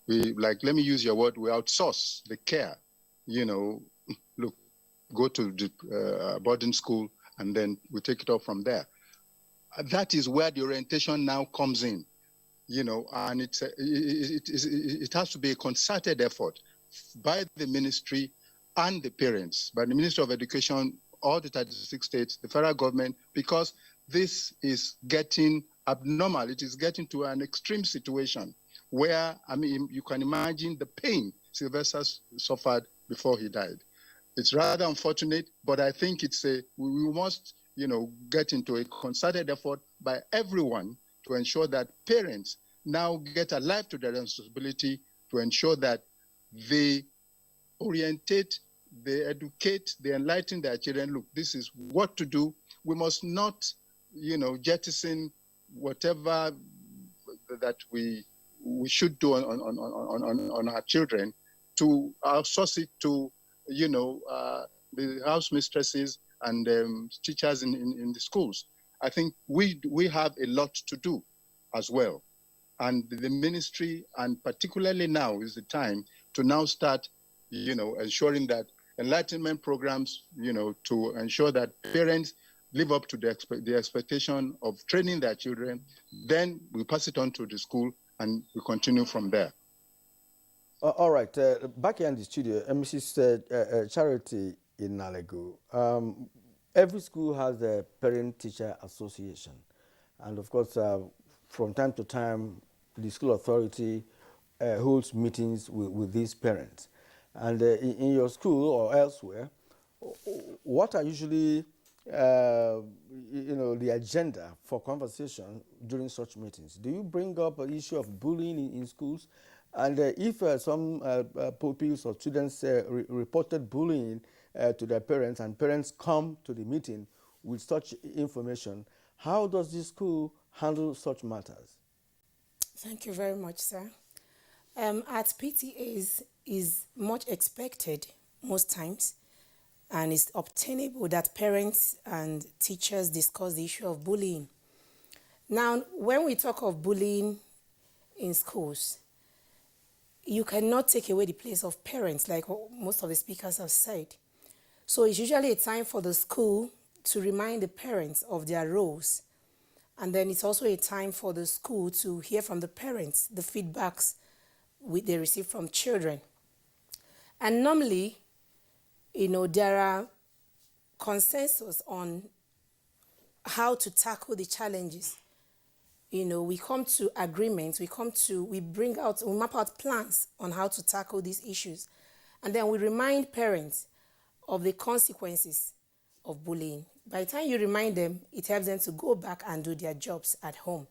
Let me use your word, we outsource the care. Look, go to the boarding school and then we take it up from there. That is where the orientation now comes in, and it has to be a concerted effort by the ministry and the parents, by the Ministry of Education, all the 36 states, the federal government, because this is getting abnormal. It is getting to an extreme situation where, you can imagine the pain Sylvester suffered before he died. It's rather unfortunate, but I think we must, get into a concerted effort by everyone to ensure that parents now get alive to their responsibility to ensure that they orientate, they educate, they enlighten their children. Look, this is what to do. We must not, jettison whatever that we should do on our children to outsource it to, the house mistresses and teachers in the schools. I think we have a lot to do as well. And the ministry, and particularly now, is the time to now start, ensuring that enlightenment programs, to ensure that parents live up to the expectation of training their children, then we pass it on to the school and we continue from there. All right, back here in the studio, Mrs. Charity in Nalego. Every school has a parent-teacher association. And of course, from time to time, the school authority holds meetings with these parents. And in your school or elsewhere, what are usually the agenda for conversation during such meetings? Do you bring up an issue of bullying in schools? And if some pupils or students reported bullying to their parents and parents come to the meeting with such information, how does the school handle such matters? Thank you very much, sir. At PTAs is much expected most times, and it's obtainable that parents and teachers discuss the issue of bullying. Now, when we talk of bullying in schools, you cannot take away the place of parents, like most of the speakers have said. So it's usually a time for the school to remind the parents of their roles. And then it's also a time for the school to hear from the parents, the feedbacks they receive from children. And normally, there are consensus on how to tackle the challenges. We come to agreements, we map out plans on how to tackle these issues. And then we remind parents of the consequences of bullying. By the time you remind them, it helps them to go back and do their jobs at home.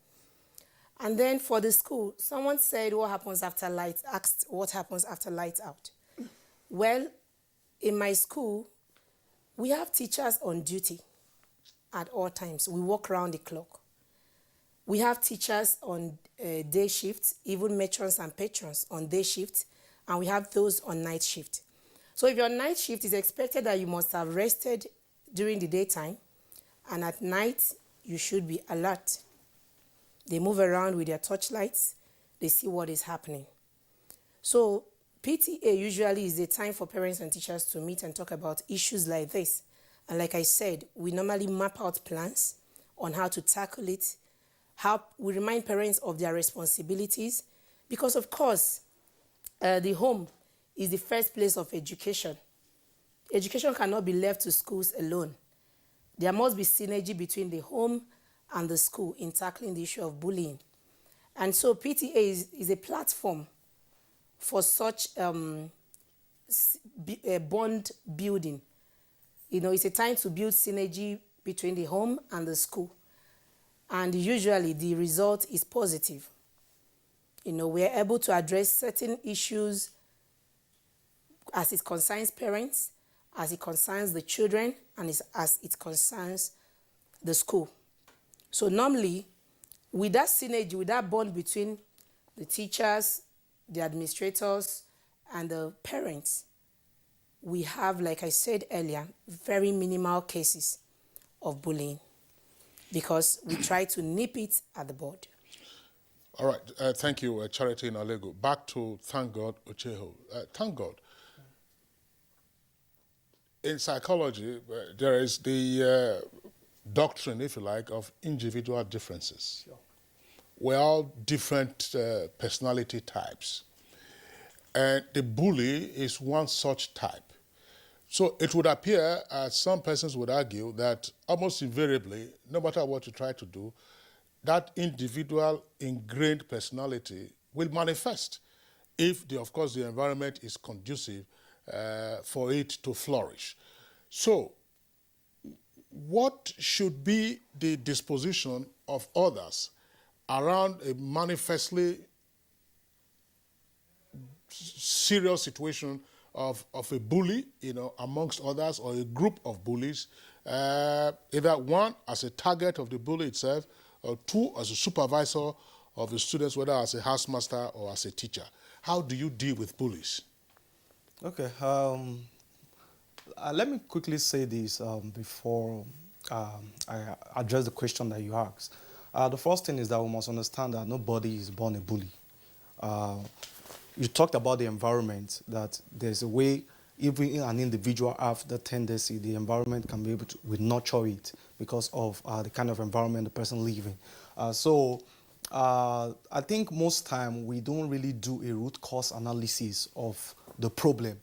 And then for the school, someone said, asked what happens after lights out. Well, in my school, we have teachers on duty at all times. We work around the clock. We have teachers on day shifts, even matrons and patrons on day shifts, and we have those on night shift. So if you're on night shift, it's expected that you must have rested during the daytime, and at night, you should be alert. They move around with their torchlights. They see what is happening. So PTA usually is a time for parents and teachers to meet and talk about issues like this. And like I said, we normally map out plans on how to tackle it, how we remind parents of their responsibilities, because of course, the home is the first place of education. Education cannot be left to schools alone. There must be synergy between the home and the school in tackling the issue of bullying. And so PTA is a platform for such bond building. It's a time to build synergy between the home and the school. And usually the result is positive. We're able to address certain issues as it concerns parents, as it concerns the children, and as it concerns the school. So normally, with that synergy, with that bond between the teachers, the administrators, and the parents, we have, like I said earlier, very minimal cases of bullying because we try to nip it at the bud. All right, thank you, Charity Nalego. Back to Thank God Ocheho. Thank God. In psychology, there is the doctrine, if you like, of individual differences. Sure. We're all different personality types. And the bully is one such type. So it would appear, as some persons would argue, that almost invariably, no matter what you try to do, that individual ingrained personality will manifest if, of course, the environment is conducive for it to flourish. So, what should be the disposition of others around a manifestly serious situation of a bully, amongst others, or a group of bullies, either one as a target of the bully itself, or two as a supervisor of the students, whether as a housemaster or as a teacher? How do you deal with bullies? Okay, let me quickly say this before I address the question that you asked. The first thing is that we must understand that nobody is born a bully. You talked about the environment, that there's a way even an individual have the tendency, the environment can be able to will nurture it because of the kind of environment the person lives in. I think most time we don't really do a root cause analysis of the problem,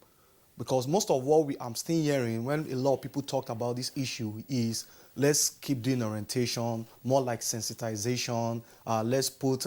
because most of what I'm still hearing when a lot of people talk about this issue is let's keep doing orientation, more like sensitization, let's put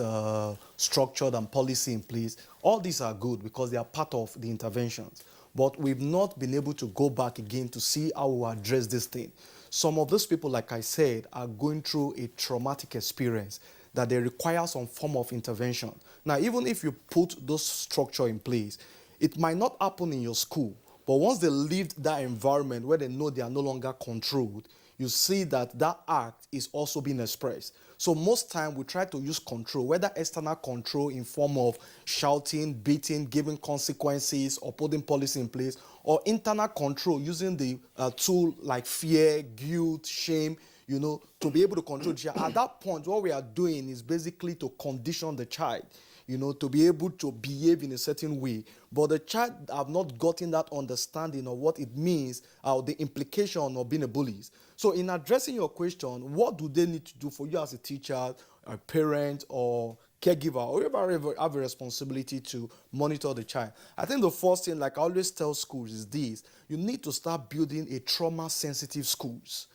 structure and policy in place. All these are good because they are part of the interventions. But we've not been able to go back again to see how we address this thing. Some of those people, like I said, are going through a traumatic experience that they require some form of intervention. Now, even if you put those structure in place, it might not happen in your school, but once they leave that environment where they know they are no longer controlled, you see that that act is also being expressed. So most time we try to use control, whether external control in form of shouting, beating, giving consequences, or putting policy in place, or internal control using the tool like fear, guilt, shame, to be able to control the child. At that point, what we are doing is basically to condition the child, to be able to behave in a certain way. But the child have not gotten that understanding of what it means, the implication of being a bully. So in addressing your question, what do they need to do for you as a teacher, a parent, or caregiver, or you have a responsibility to monitor the child? I think the first thing, like I always tell schools, is this: you need to start building a trauma-sensitive schools.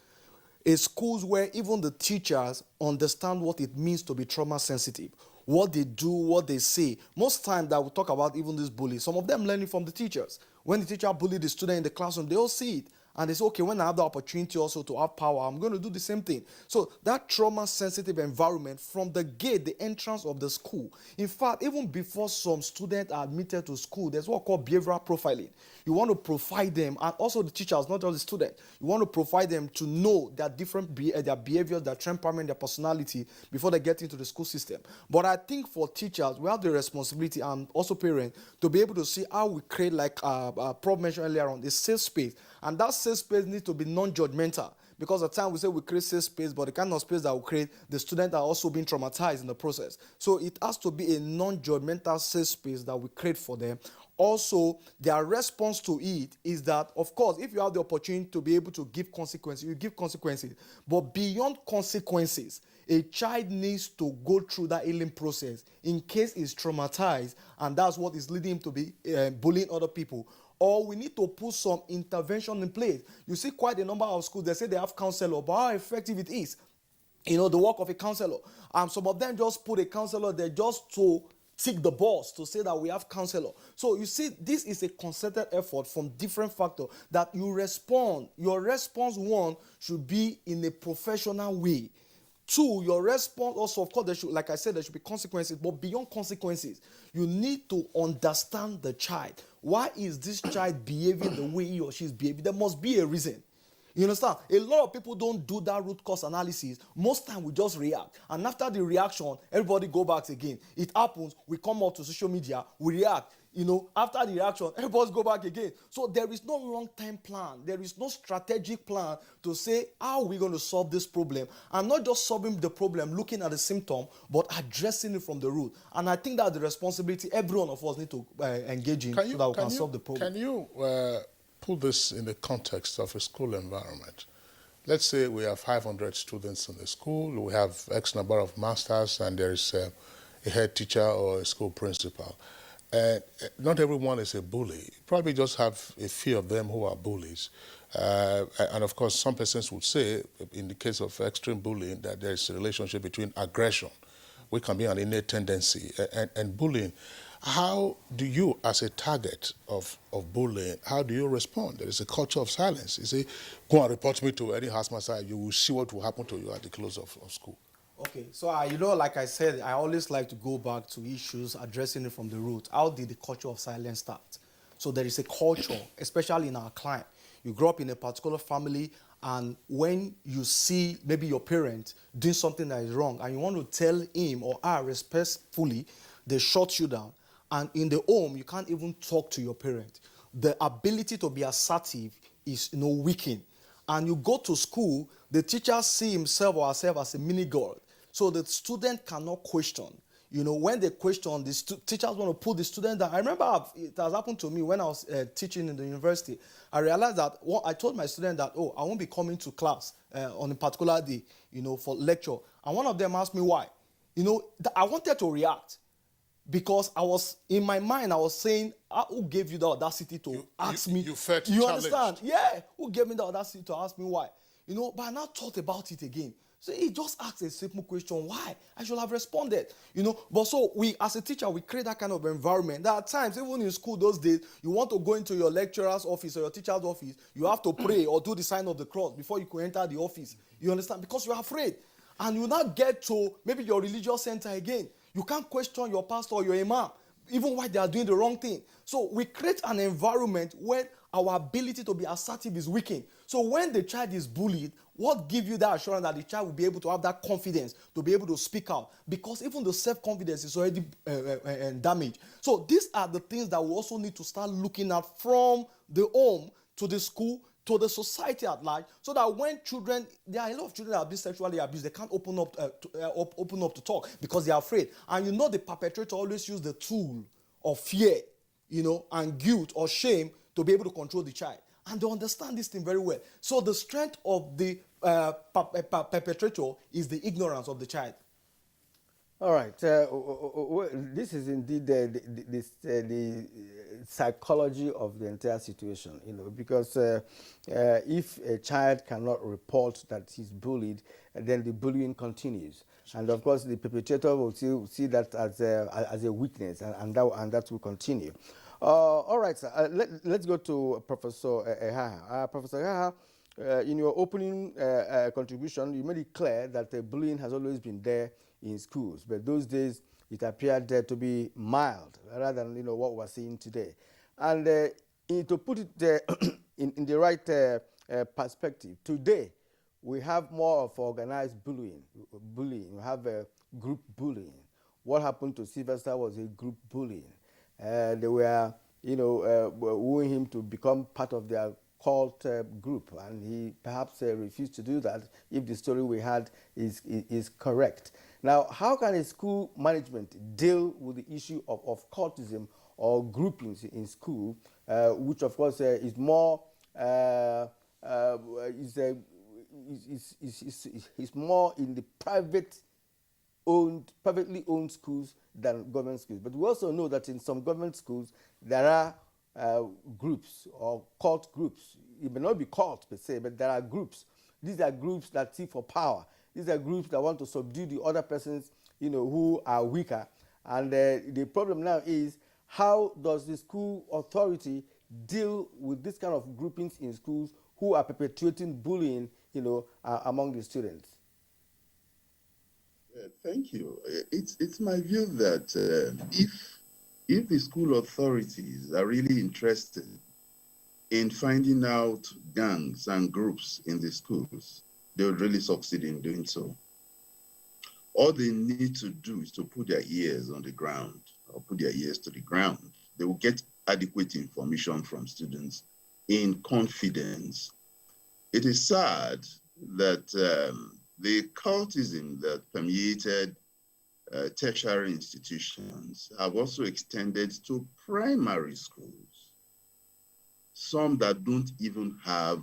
A schools where even the teachers understand what it means to be trauma-sensitive. What they do, what they say. Most times that we talk about even this bullying, some of them learning from the teachers. When the teacher bullied the student in the classroom, they all see it. And they say, okay, when I have the opportunity also to have power, I'm going to do the same thing. So that trauma-sensitive environment from the gate, the entrance of the school. In fact, even before some students are admitted to school, there's what called behavioral profiling. You want to profile them, and also the teachers, not just the student. You want to profile them to know their different their behaviors, their temperament, their personality before they get into the school system. But I think for teachers, we have the responsibility, and also parents, to be able to see how we create, like Prof mentioned earlier on, a safe space. And that safe space needs to be non-judgmental, because at times we say we create safe space, but the kind of space that we create, the students are also being traumatized in the process. So it has to be a non-judgmental safe space that we create for them. Also, their response to it is that, of course, if you have the opportunity to be able to give consequences, you give consequences. But beyond consequences, a child needs to go through that healing process in case he's traumatized, and that's what is leading him to be bullying other people. Or we need to put some intervention in place. You see quite a number of schools, they say they have counselor, but how effective it is, the work of a counselor. Some of them just put a counselor there just to tick the box to say that we have counselor. So you see, this is a concerted effort from different factors that you respond. Your response, one, should be in a professional way. Two, your response also, of course, there should, like I said, there should be consequences, but beyond consequences, you need to understand the child. Why is this child behaving the way he or she is behaving? There must be a reason. You understand? A lot of people don't do that root cause analysis. Most time we just react. And after the reaction, everybody go back again. It happens, we come out to social media, we react. After the reaction, everybody go back again. So there is no long-term plan. There is no strategic plan to say, how are we going to solve this problem? And not just solving the problem, looking at the symptom, but addressing it from the root. And I think that's the responsibility every one of us need to engage in so that we can solve the problem. Can you put this in the context of a school environment? Let's say we have 500 students in the school, we have X number of masters, and there is a head teacher or a school principal. Not everyone is a bully. You probably just have a few of them who are bullies. And of course, some persons would say, in the case of extreme bullying, that there is a relationship between aggression, which can be an innate tendency, and bullying. How do you, as a target of bullying, how do you respond? There is a culture of silence. You say, go and report me to any housemaster, you will see what will happen to you at the close of school. Okay, so like I said, I always like to go back to issues, addressing it from the root. How did the culture of silence start? So there is a culture, especially in our client. You grow up in a particular family, and when you see maybe your parent doing something that is wrong, and you want to tell him or her respectfully, they shut you down. And in the home, you can't even talk to your parent. The ability to be assertive is weakened. And you go to school, the teacher see himself or herself as a mini God. So the student cannot question. You know, when they question, the teachers want to pull the student down. I remember it has happened to me when I was teaching in the university. I realized that I told my student that, oh, I won't be coming to class on a particular day, you know, for lecture. And one of them asked me why. You know, I wanted to react because I was, in my mind, I was saying, who gave you the audacity to ask me? You felt You challenged. understand? Yeah. Who gave me the audacity to ask me why? You know, but I now thought about it again. So he just asked a simple question, why? I should have responded, you know. But so we, as a teacher, we create that kind of environment. There are times, even in school those days, you want to go into your lecturer's office or your teacher's office, you have to pray or do the sign of the cross before you can enter the office. You understand? Because you're afraid. And you now get to maybe your religious center again. You can't question your pastor or your imam, even while they are doing the wrong thing. So we create an environment where our ability to be assertive is weakened. So when the child is bullied, what gives you that assurance that the child will be able to have that confidence to be able to speak out? Because even the self-confidence is already damaged. So these are the things that we also need to start looking at from the home to the school to the society at large, so that when children, there are a lot of children that have been sexually abused, they can't open up to talk because they are afraid. And you know, the perpetrator always use the tool of fear, you know, and guilt or shame to be able to control the child. And they understand this thing very well. So the strength of the perpetrator is the ignorance of the child. All right. This is indeed the psychology of the entire situation, you know, because if a child cannot report that he's bullied, then the bullying continues. And of course, the perpetrator will see that as a weakness, and that will continue. All right, sir. Let's go to Professor Ehaha. Professor Ehaha, in your opening contribution, you made it clear that bullying has always been there in schools, but those days it appeared to be mild rather than, you know, what we're seeing today. And to put it in the right perspective, today we have more of organized bullying. We have group bullying. What happened to Sylvester was a group bullying. They were, you know, wooing him to become part of their cult group, and he perhaps refused to do that if the story we had is correct. Now, how can a school management deal with the issue of cultism or groupings in school, which of course is more is more in the privately owned schools than government schools? But we also know that in some government schools there are groups or cult groups. It may not be cult per se, but there are groups. These are groups that seek for power. These are groups that want to subdue the other persons, you know, who are weaker. And the problem now is, how does the school authority deal with this kind of groupings in schools who are perpetuating bullying, you know, among the students? Thank you. It's my view that if the school authorities are really interested in finding out gangs and groups in the schools, they would really succeed in doing so. All they need to do is to put their ears on the ground, or put their ears to the ground. They will get adequate information from students in confidence. It is sad that the cultism that permeated tertiary institutions have also extended to primary schools, some that don't even have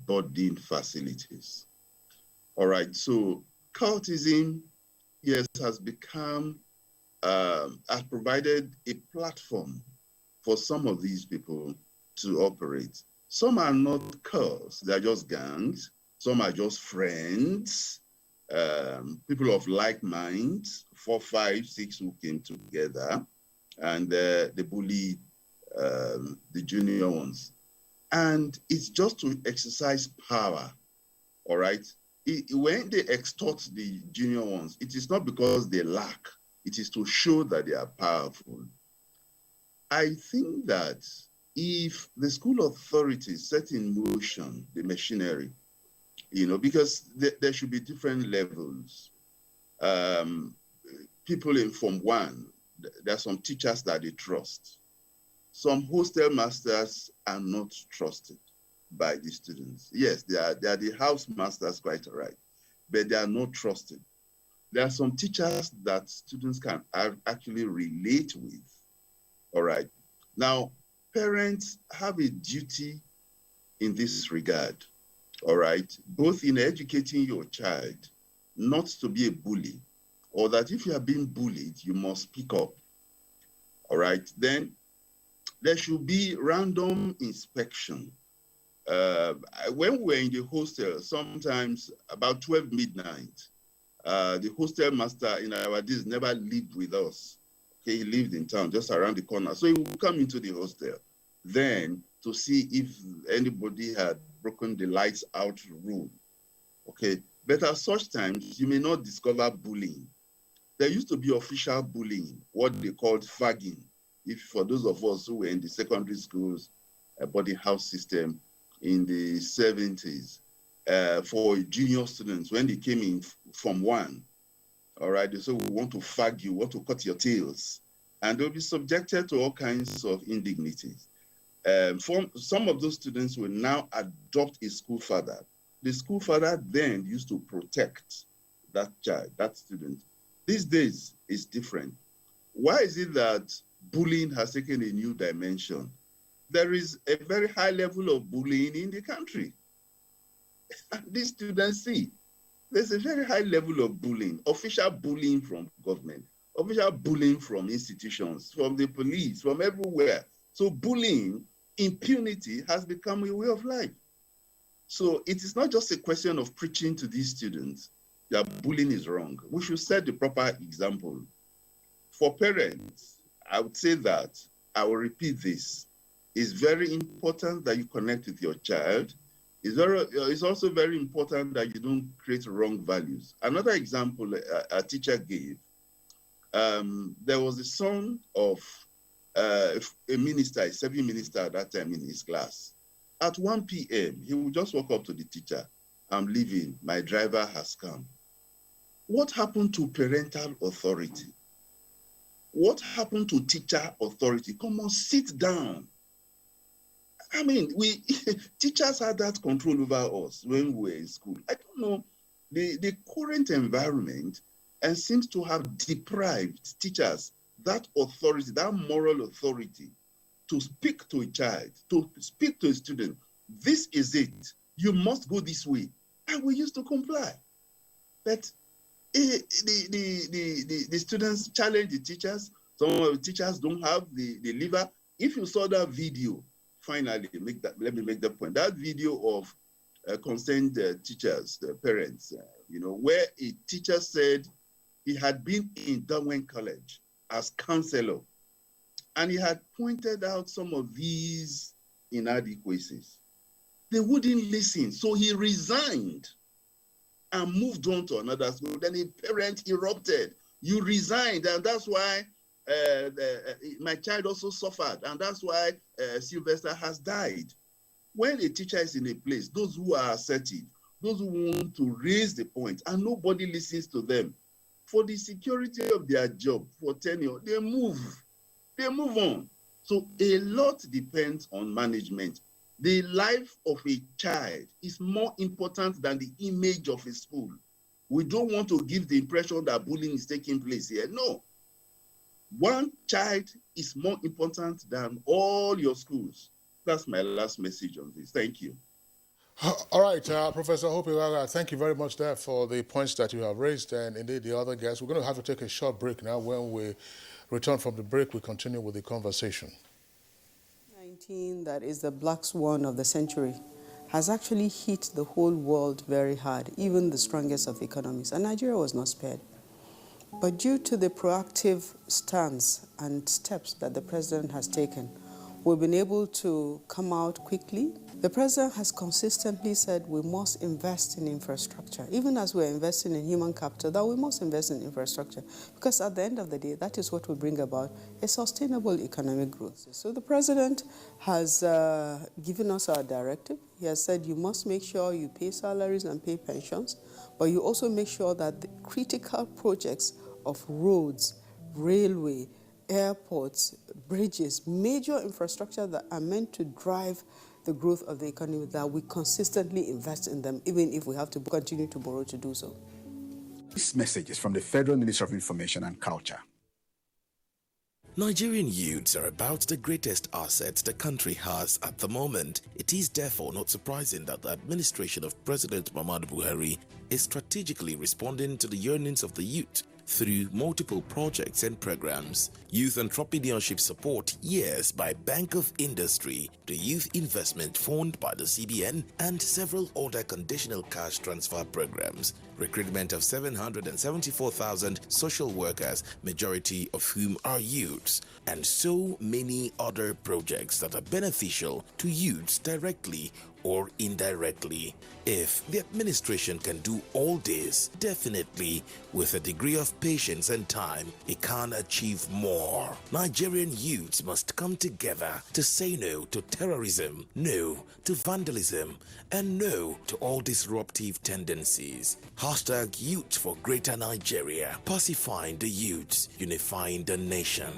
boarding facilities. All right, so cultism, yes, has become, has provided a platform for some of these people to operate. Some are not cults, they're just gangs. Some are just friends, people of like minds, 4, 5, 6 who came together, and they bully the junior ones. And it's just to exercise power, all right? When they extort the junior ones, it is not because they lack, it is to show that they are powerful. I think that if the school authorities set in motion the machinery, you know, because there should be different levels. People in Form 1, there are some teachers that they trust. Some hostel masters are not trusted by the students. Yes, they are the house masters, quite all right, but they are not trusted. there are some teachers that students can actually relate with. All right. Now, parents have a duty in this regard. All right. Both in educating your child not to be a bully, or that if you are being bullied, you must speak up. All right. Then there should be random inspection. When we're in the hostel, sometimes about 12 midnight, the hostel master in our days never lived with us. Okay, he lived in town just around the corner. So he would come into the hostel then to see if anybody had broken the lights out rule. Okay, but at such times, you may not discover bullying. There used to be official bullying, what they called fagging. If for those of us who were in the secondary schools, boarding house system in the 70s, for junior students, when they came in from one, all right, they said, we want to fag you, want to cut your tails. And they'll be subjected to all kinds of indignities. Some of those students will now adopt a school father. The school father then used to protect that child, that student. These days, it's different. Why is it that bullying has taken a new dimension? There is a very high level of bullying in the country. These students see there's a very high level of bullying, official bullying from government, official bullying from institutions, from the police, from everywhere. So bullying, impunity has become a way of life. So it is not just a question of preaching to these students that bullying is wrong. We should set the proper example. For parents, I would say that, I will repeat this, it's very important that you connect with your child. It's also very important that you don't create wrong values. Another example a teacher gave, there was a son of a minister, a serving minister at that time in his class. At 1 p.m., he would just walk up to the teacher, I'm leaving, my driver has come. What happened to parental authority? What happened to teacher authority? Come on, sit down. I mean, teachers had that control over us when we were in school. I don't know, the current environment seems to have deprived teachers that authority, that moral authority to speak to a child, to speak to a student. This is it. You must go this way. And we used to comply. But the students challenge the teachers. Some of the teachers don't have the liver. If you saw that video, finally, let me make that point. That video of concerned teachers, parents, where a teacher said he had been in Darwin College as counselor, and he had pointed out some of these inadequacies. They wouldn't listen, so he resigned and moved on to another school. Then a parent erupted. You resigned, and that's why my child also suffered, and that's why Sylvester has died. When a teacher is in a place, those who are assertive, those who want to raise the point, and nobody listens to them, for the security of their job, for tenure, they move on. So a lot depends on management. The life of a child is more important than the image of a school. We don't want to give the impression that bullying is taking place here. No. One child is more important than all your schools. That's my last message on this. Thank you. All right, Professor Hope-Iwaga, thank you very much there for the points that you have raised, and indeed the other guests. We're going to have to take a short break now. When we return from the break, we continue with the conversation. COVID-19, that is the black swan of the century, has actually hit the whole world very hard, even the strongest of economies, and Nigeria was not spared. But due to the proactive stance and steps that the president has taken, we've been able to come out quickly. The president has consistently said we must invest in infrastructure, even as we're investing in human capital, that we must invest in infrastructure, because at the end of the day, that is what will bring about a sustainable economic growth. So the president has given us our directive. He has said you must make sure you pay salaries and pay pensions, but you also make sure that the critical projects of roads, railway, airports, bridges, major infrastructure that are meant to drive the growth of the economy, that we consistently invest in them, even if we have to continue to borrow to do so. This message is from the Federal Ministry of Information and Culture. Nigerian youths are about the greatest assets the country has at the moment. It is therefore not surprising that the administration of President Muhammadu Buhari is strategically responding to the yearnings of the youth through multiple projects and programs. Youth Entrepreneurship Support Years by Bank of Industry, the Youth Investment Fund by the CBN, and several other conditional cash transfer programs. Recruitment of 774,000 social workers, majority of whom are youths, and so many other projects that are beneficial to youths directly or indirectly. If the administration can do all this, definitely with a degree of patience and time, it can achieve more. Nigerian youths must come together to say no to terrorism, no to vandalism, and no to all disruptive tendencies. Hashtag Youth for Greater Nigeria, pacifying the youths, unifying the nation.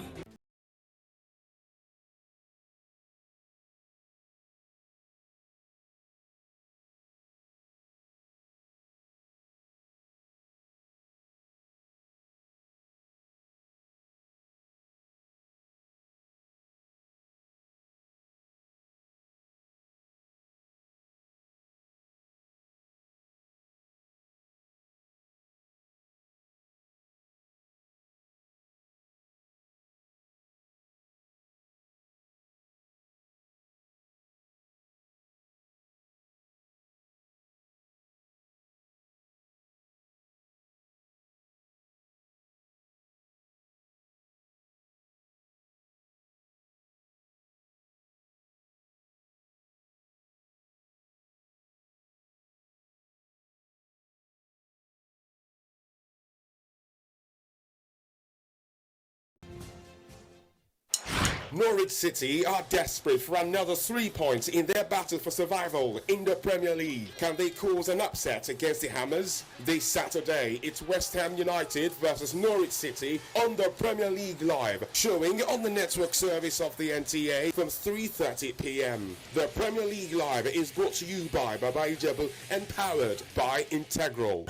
Norwich City are desperate for another 3 points in their battle for survival in the Premier League. Can they cause an upset against the Hammers? This Saturday, it's West Ham United versus Norwich City on the Premier League Live, showing on the network service of the NTA from 3:30 p.m. The Premier League Live is brought to you by Baba Ijebu and powered by Integral.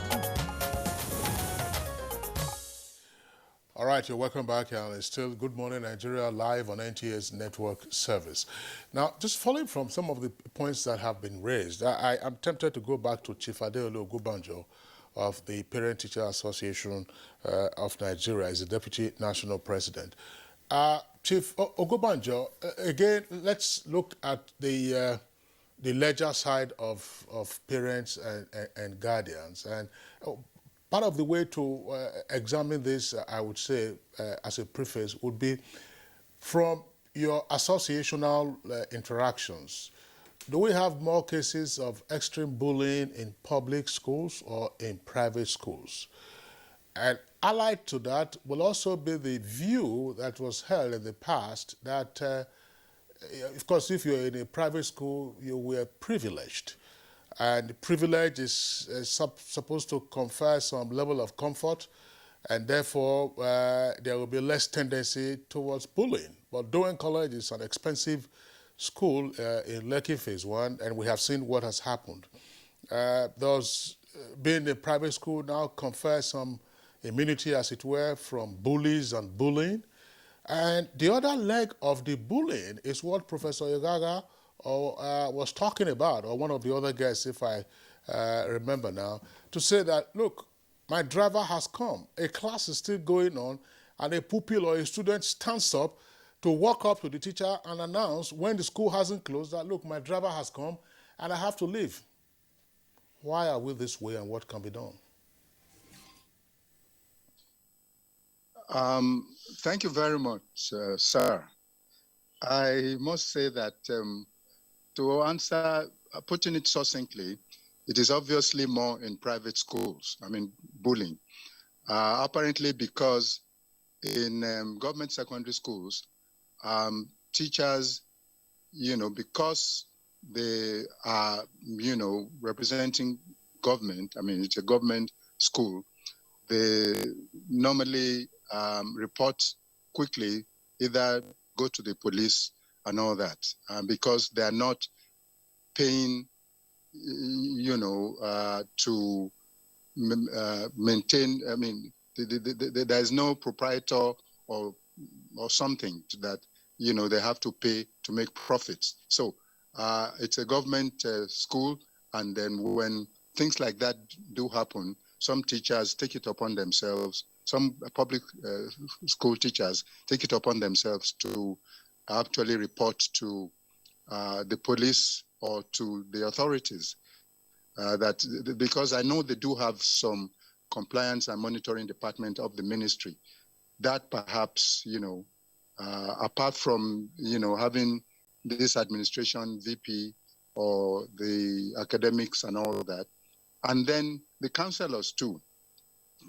All right, you're welcome back, and it's still Good Morning Nigeria live on NTA's network service. Now, just following from some of the points that have been raised, I am tempted to go back to Chief Adeolu Ogunbanjo of the Parent Teacher Association of Nigeria as the Deputy National President. Chief Ogunbanjo, again, let's look at the ledger side of parents and guardians. And part of the way to examine this, I would say, as a preface, would be from your associational interactions. Do we have more cases of extreme bullying in public schools or in private schools? And allied to that will also be the view that was held in the past that, of course, if you're in a private school, you were privileged. And privilege is supposed to confer some level of comfort, and therefore there will be less tendency towards bullying. But Dowen College is an expensive school in Lekki Phase 1, and we have seen what has happened. Those being a private school now confers some immunity, as it were, from bullies and bullying. And the other leg of the bullying is what Professor Igaga was talking about, or one of the other guests, if I remember now, to say that, look, my driver has come. A class is still going on, and a pupil or a student stands up to walk up to the teacher and announce when the school hasn't closed that, look, my driver has come, and I have to leave. Why are we this way, and what can be done? Thank you very much, sir. I must say that to answer, putting it succinctly, it is obviously more in private schools, bullying. Apparently because in government secondary schools, teachers, because they are, representing government, it's a government school, they normally report quickly, either go to the police and all that, because they are not paying, to, maintain, I mean, there is no proprietor or something that, you know, they have to pay to make profits. So it's a government school, and then when things like that do happen, some teachers take it upon themselves, some public school teachers take it upon themselves to actually report to the police or to the authorities. Because I know they do have some compliance and monitoring department of the ministry that perhaps, you know, apart from, you know, having this administration VP or the academics and all that, and then the counselors too,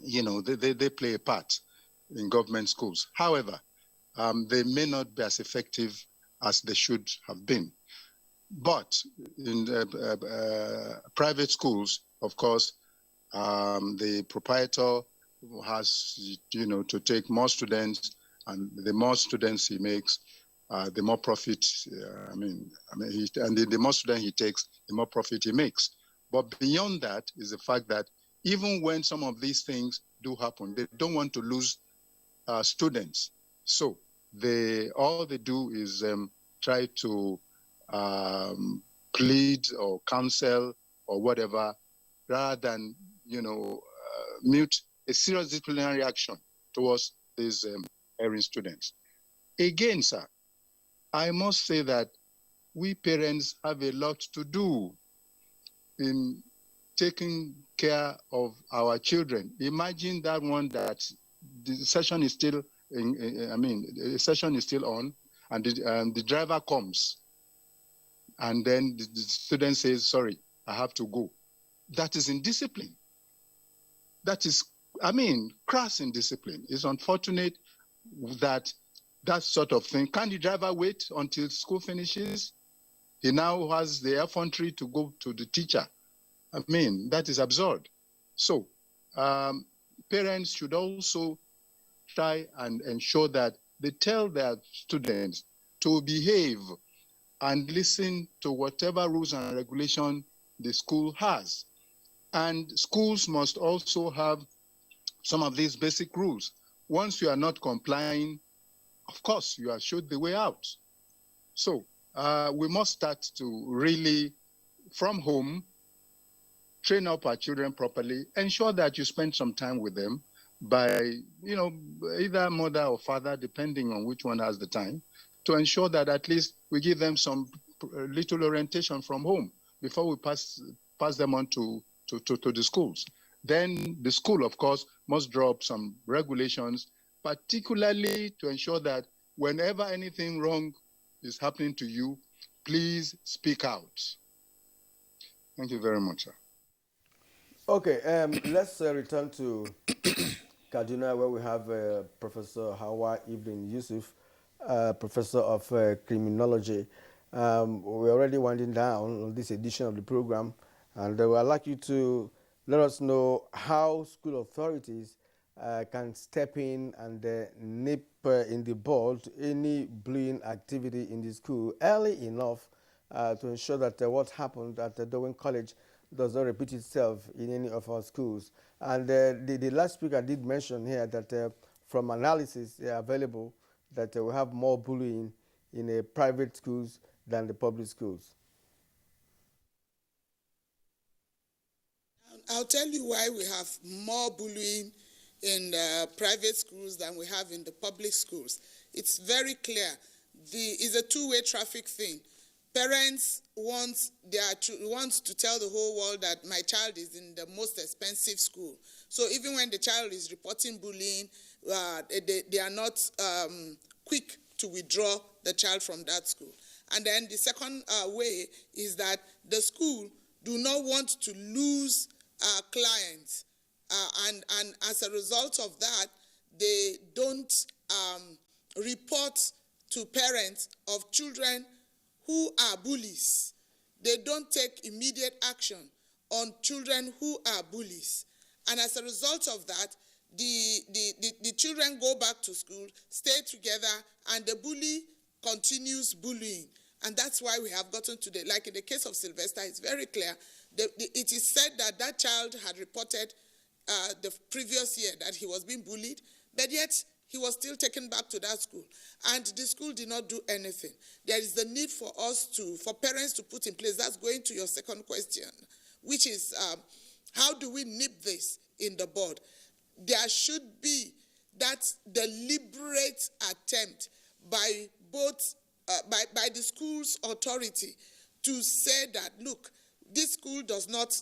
you know, they play a part in government schools. However, they may not be as effective as they should have been. But in private schools, of course, the proprietor has, you know, to take more students, and the more students he makes, the more profit. The more students he takes, the more profit he makes. But beyond that is the fact that even when some of these things do happen, they don't want to lose students. So all they do is try to plead or counsel or whatever, rather than, you know, mute a serious disciplinary action towards these erring students. Again, sir, I must say that we parents have a lot to do in taking care of our children. Imagine that one that the session is still the session is still on, and the driver comes, and then the student says, sorry, I have to go. That is indiscipline. That is, crass indiscipline. It's unfortunate that that sort of thing. Can the driver wait until school finishes? He now has the effrontery to go to the teacher. That is absurd. So parents should also try and ensure that they tell their students to behave and listen to whatever rules and regulation the school has. And schools must also have some of these basic rules. Once you are not complying, of course, you are showed the way out. So we must start to really, from home, train up our children properly, ensure that you spend some time with them by, either mother or father, depending on which one has the time, to ensure that at least we give them some little orientation from home before we pass them on to the schools. Then the school, of course, must draw up some regulations, particularly to ensure that whenever anything wrong is happening to you, please speak out. Thank you very much, sir. Okay, let's return to Kaduna, where we have Professor Hawa Ibn Yusuf, Professor of Criminology. We're already winding down on this edition of the program, and I'd like you to let us know how school authorities can step in and nip in the bud any bullying activity in the school early enough to ensure that what happened at Darwin College does not repeat itself in any of our schools. And the last speaker did mention here that from analysis available that we have more bullying in private schools than the public schools. I'll tell you why we have more bullying in the private schools than we have in the public schools. It's very clear. It's a two-way traffic thing. Parents want to tell the whole world that my child is in the most expensive school. So even when the child is reporting bullying, they are not quick to withdraw the child from that school. And then the second way is that the school do not want to lose clients. And as a result of that, they don't report to parents of children who are bullies. They don't take immediate action on children who are bullies. And as a result of that, the children go back to school, stay together, and the bully continues bullying. And that's why we have gotten to like in the case of Sylvester, it's very clear. It is said that that child had reported the previous year that he was being bullied, but yet he was still taken back to that school. And the school did not do anything. There is the need for for parents to put in place, that's going to your second question, which is how do we nip this in the bud? There should be that deliberate attempt by both, by the school's authority to say that, look, this school does not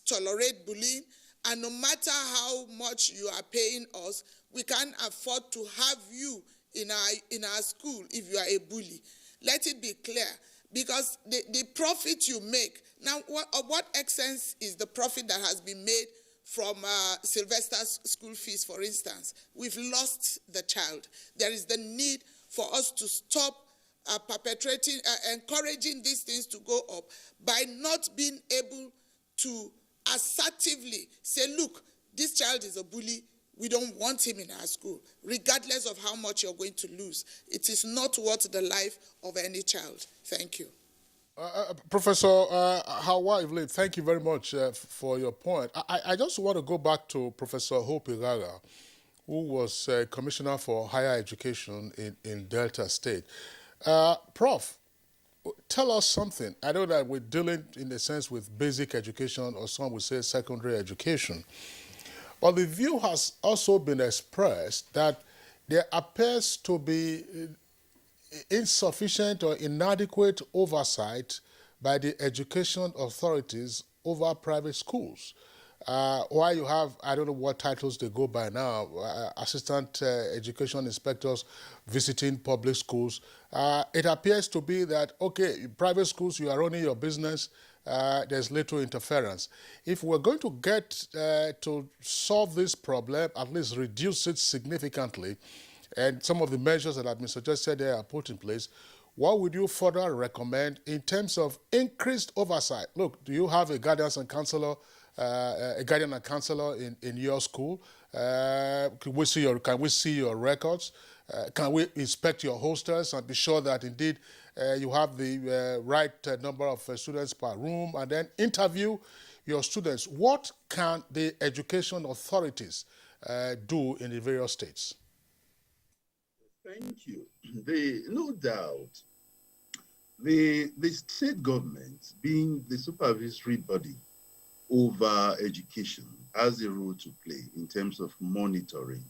tolerate bullying, and no matter how much you are paying us, we can't afford to have you in our school if you are a bully. Let it be clear, because the profit you make, now what extent is the profit that has been made from Sylvester's school fees, for instance? We've lost the child. There is the need for us to stop encouraging these things to go up by not being able to assertively say, look, this child is a bully, we don't want him in our school, regardless of how much you're going to lose. It is not worth the life of any child. Thank you. Professor Hawa Ivle, thank you very much for your point. I just want to go back to Professor Hope Igaga, who was Commissioner for Higher Education in Delta State. Prof, tell us something. I know that we're dealing, in a sense, with basic education, or some would say secondary education. But the view has also been expressed that there appears to be insufficient or inadequate oversight by the education authorities over private schools. While you have, I don't know what titles they go by now, assistant education inspectors visiting public schools, it appears to be that, okay, private schools, you are running your business, there's little interference. If we're going to get to solve this problem, at least reduce it significantly, and some of the measures that have been suggested there are put in place, what would you further recommend in terms of increased oversight? Look, do you have a guidance and counselor, a guardian and counselor in your school? Can we see your records? Can we inspect your hostels and be sure that indeed you have the right number of students per room, and then interview your students? What can the education authorities do in the various states? Thank you. No doubt, the state government, being the supervisory body over education, has a role to play in terms of monitoring.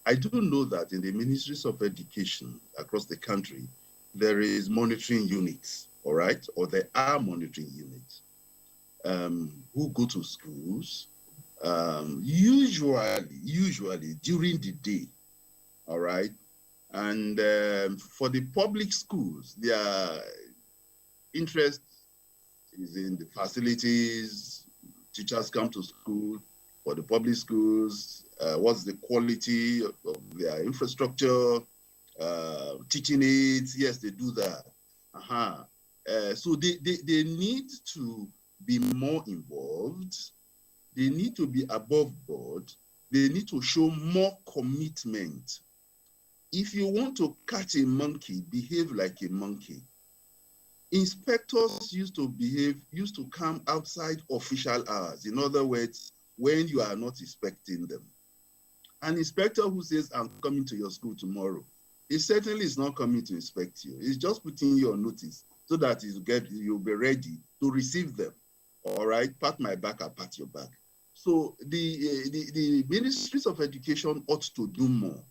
I do know that in the ministries of education across the country, there is monitoring units, all right, or there are monitoring units who go to schools, usually during the day, all right. And for the public schools, their interest is in the facilities, teachers come to school. For the public schools, what's the quality of their infrastructure, teaching aids? Yes, they do that. So they need to be more involved. They need to be above board. They need to show more commitment. If you want to catch a monkey, behave like a monkey. Inspectors used to come outside official hours. In other words, when you are not inspecting them. An inspector who says, I'm coming to your school tomorrow, he certainly is not coming to inspect you. He's just putting you on notice so that you'll be ready to receive them. All right, pat my back, I pat your back. So the ministries of education ought to do more.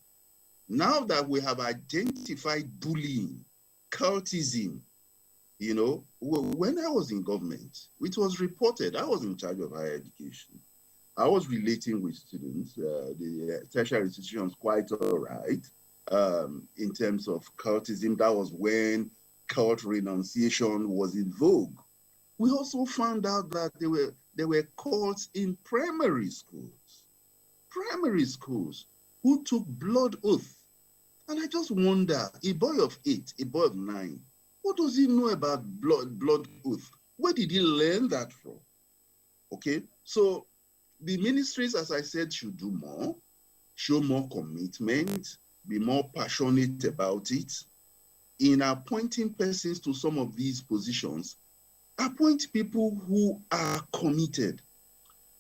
Now that we have identified bullying, cultism, you know, when I was in government, it was reported, I was in charge of higher education. I was relating with students, the tertiary institutions quite all right, in terms of cultism. That was when cult renunciation was in vogue. We also found out that there were cults in primary schools who took blood oath. And I just wonder, a boy of 8, a boy of 9, what does he know about blood oath? Where did he learn that from? Okay, so the ministries, as I said, should do more, show more commitment, be more passionate about it. In appointing persons to some of these positions, appoint people who are committed.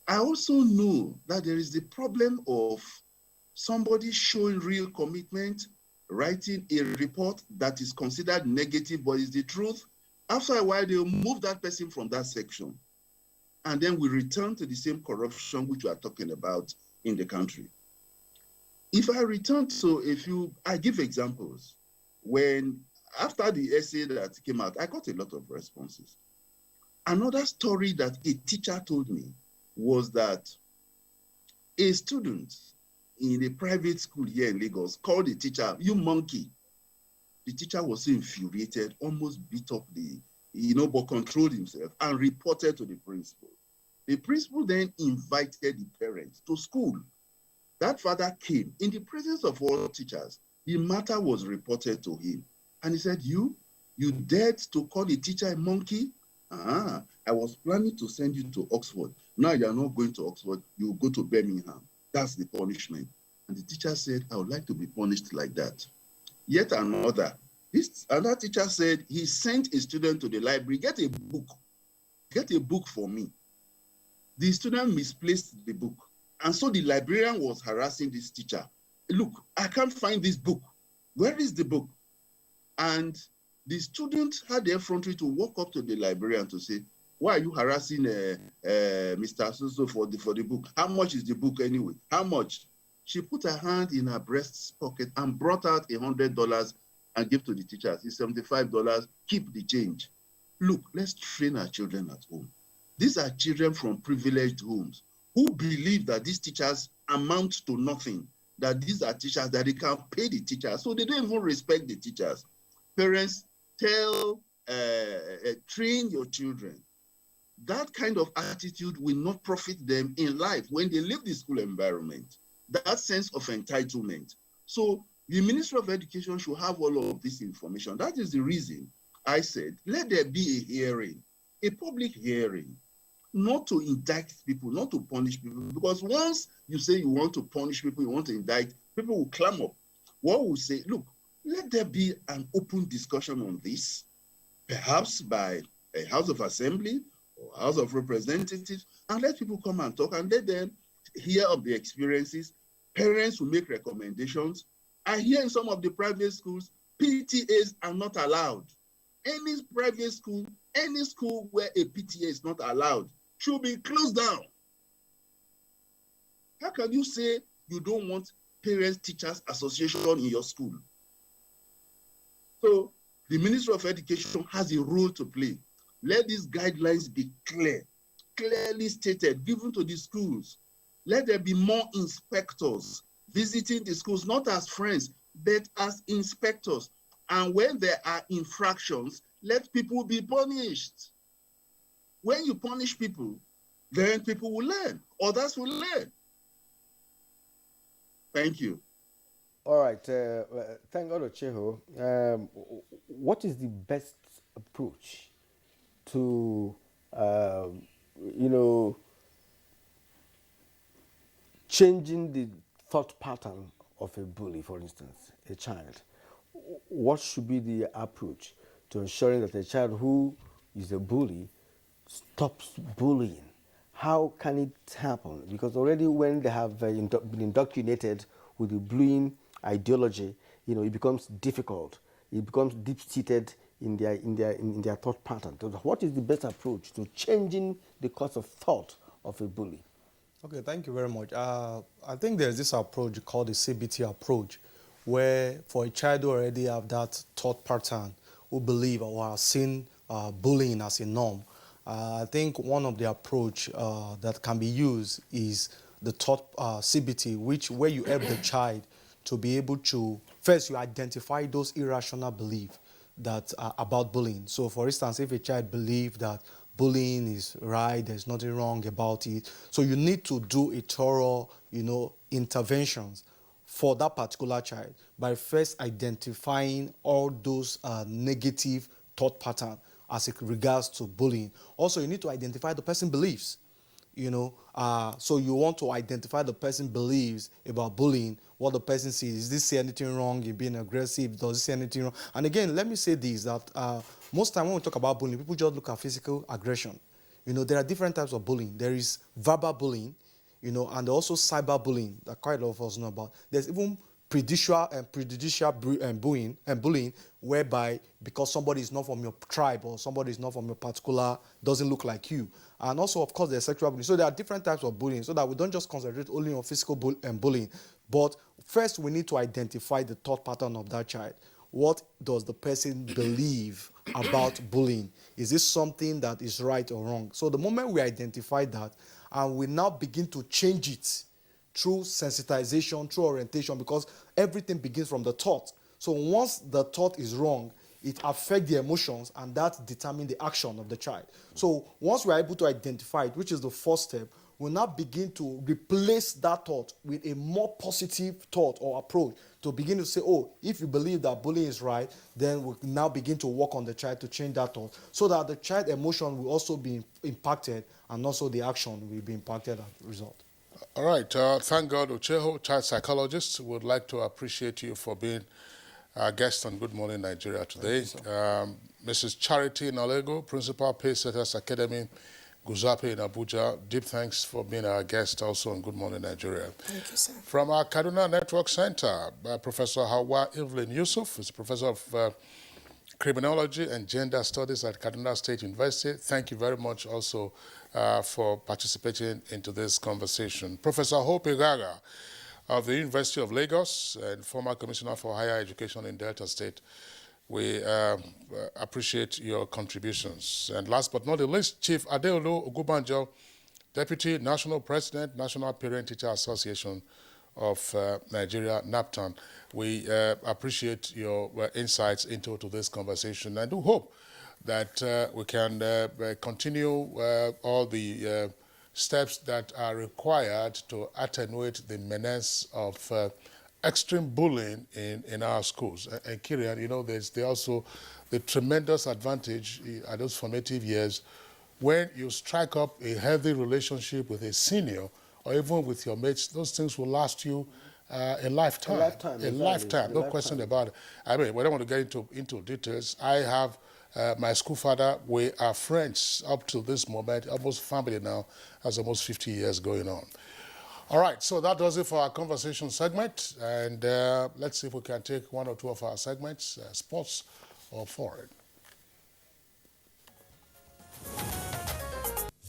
I also know that there is the problem of somebody showing real commitment, writing a report that is considered negative but is the truth. After a while, they'll move that person from that section. And then we return to the same corruption which we are talking about in the country. If I return to I give examples. When, after the essay that came out, I got a lot of responses. Another story that a teacher told me was that a student in a private school here in Lagos called the teacher, "You monkey." The teacher was so infuriated, almost beat up but controlled himself and reported to the principal. The principal then invited the parents to school. That father came in the presence of all teachers. The matter was reported to him. And he said, you dared to call the teacher a monkey? I was planning to send you to Oxford. Now you're not going to Oxford, you go to Birmingham. That's the punishment. And the teacher said, I would like to be punished like that. Yet another teacher said he sent a student to the library, get a book for me. The student misplaced the book. And so the librarian was harassing this teacher. Look, I can't find this book. Where is the book? And the student had the effrontery to walk up to the librarian to say, why are you harassing Mr. Suso for the book? How much is the book anyway? How much? She put her hand in her breast pocket and brought out $100 and gave to the teachers. It's $75. Keep the change. Look, let's train our children at home. These are children from privileged homes who believe that these teachers amount to nothing, that these are teachers, that they can pay the teachers, so they don't even respect the teachers. Parents, train your children. That kind of attitude will not profit them in life when they leave the school environment. That sense of entitlement. So the Ministry of Education should have all of this information. That is the reason I said, let there be a hearing, a public hearing, not to indict people, not to punish people, because once you say you want to punish people, you want to indict, people will clam up. What will say, look, let there be an open discussion on this, perhaps by a House of Assembly or House of Representatives, and let people come and talk and let them hear of the experiences. Parents will make recommendations. I hear in some of the private schools, PTAs are not allowed. Any private school, any school where a PTA is not allowed should be closed down. How can you say you don't want Parents-Teachers Association in your school? So the Ministry of Education has a role to play. Let these guidelines be clear, clearly stated, given to the schools. Let there be more inspectors visiting the schools, not as friends, but as inspectors. And when there are infractions, let people be punished. When you punish people, then people will learn. Others will learn. Thank you. All right. Thank God, Ocheho. What is the best approach to, changing the thought pattern of a bully, for instance, a child? What should be the approach to ensuring that a child who is a bully stops bullying? How can it happen? Because already when they have been indoctrinated with the bullying ideology, it becomes difficult. It becomes deep-seated in their thought pattern. So what is the best approach to changing the course of thought of a bully? Okay, thank you very much. I think there's this approach called the CBT approach, where for a child who already have that thought pattern, who believe or have seen bullying as a norm, I think one of the approach that can be used is the thought CBT, where you help the child to be able to, first you identify those irrational beliefs that about bullying. So for instance, if a child believes that bullying is right, there's nothing wrong about it, so you need to do a thorough, interventions for that particular child by first identifying all those negative thought patterns as it regards to bullying. Also, you need to identify the person's beliefs. So you want to identify the person believes about bullying, what the person sees. Is this see anything wrong in being aggressive? Does it see anything wrong? And again, let me say this, that most time when we talk about bullying, people just look at physical aggression. You know, there are different types of bullying. There is verbal bullying, you know, and also cyberbullying that quite a lot of us know about. There's even prejudicial bullying, whereby because somebody is not from your tribe or somebody is not from your particular, doesn't look like you. And also, of course, there's sexual bullying. So there are different types of bullying, so that we don't just concentrate only on physical bullying. But first, we need to identify the thought pattern of that child. What does the person believe about bullying? Is this something that is right or wrong? So the moment we identify that, and we now begin to change it through sensitization, through orientation, because everything begins from the thought. So once the thought is wrong, it affects the emotions, and that determines the action of the child. So once we're able to identify it, which is the first step, we'll now begin to replace that thought with a more positive thought or approach to begin to say, oh, if you believe that bullying is right, then we'll now begin to work on the child to change that thought, so that the child emotion will also be impacted, and also the action will be impacted as a result. All right. Thank God, Ocheho, child psychologist. Would like to appreciate you for being our guest on Good Morning Nigeria today. Mrs. Charity Nalego, Principal Pacesetters Academy, Guzape in Abuja. Deep thanks for being our guest also on Good Morning Nigeria. Thank you, sir. From our Kaduna Network Center, Professor Hawa Evelyn Yusuf is Professor of Criminology and Gender Studies at Kaduna State University. Thank you very much also for participating into this conversation. Professor Hope Igaga of the University of Lagos and former Commissioner for Higher Education in Delta State. We appreciate your contributions. And last but not the least, Chief Adeolu Ogubanjo, Deputy National President, National Parent Teacher Association of Nigeria, NAPTAN. We appreciate your insights into this conversation. I do hope that we can continue all the steps that are required to attenuate the menace of extreme bullying in our schools. And Kirian, you know, there's also the tremendous advantage at those formative years when you strike up a healthy relationship with a senior or even with your mates. Those things will last you a lifetime. A lifetime, no question about it. I mean, we don't want to get into details. I have my school father. We are friends up to this moment, almost family now, as almost 50 years going on. All right, so that does it for our conversation segment. And let's see if we can take one or two of our segments, sports or foreign.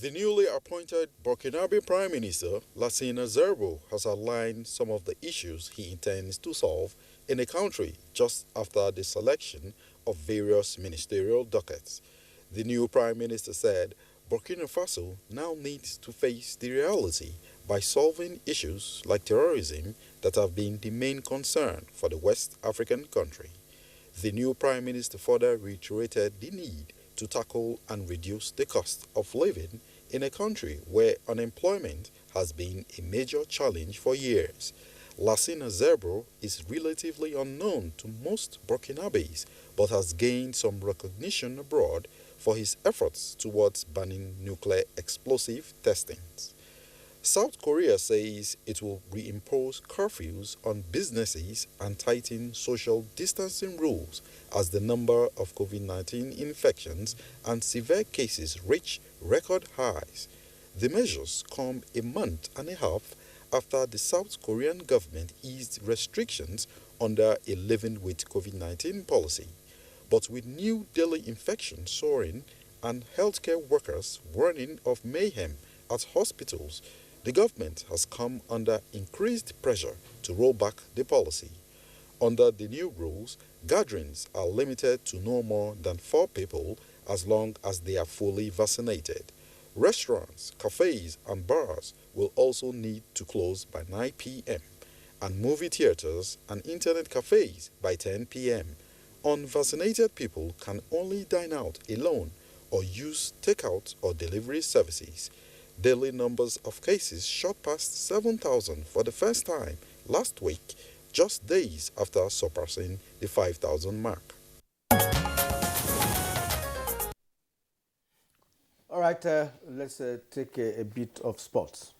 The newly appointed Burkinabe Prime Minister, Lassina Zerbo, has outlined some of the issues he intends to solve in the country just after the selection of various ministerial dockets. The new Prime Minister said Burkina Faso now needs to face the reality by solving issues like terrorism that have been the main concern for the West African country. The new Prime Minister further reiterated the need to tackle and reduce the cost of living in a country where unemployment has been a major challenge for years. Lassina Zerbo is relatively unknown to most Burkinabes, but has gained some recognition abroad for his efforts towards banning nuclear explosive testings. South Korea says it will reimpose curfews on businesses and tighten social distancing rules as the number of COVID-19 infections and severe cases reach record highs. The measures come a month and a half after the South Korean government eased restrictions under a living with COVID-19 policy. But with new daily infections soaring and healthcare workers warning of mayhem at hospitals, the government has come under increased pressure to roll back the policy. Under the new rules, gatherings are limited to no more than 4 people as long as they are fully vaccinated. Restaurants, cafes, and bars will also need to close by 9 p.m. and movie theaters and internet cafes by 10 p.m. Unvaccinated people can only dine out alone or use takeout or delivery services. Daily numbers of cases shot past 7,000 for the first time last week, just days after surpassing the 5,000 mark. All right, let's take a bit of sports.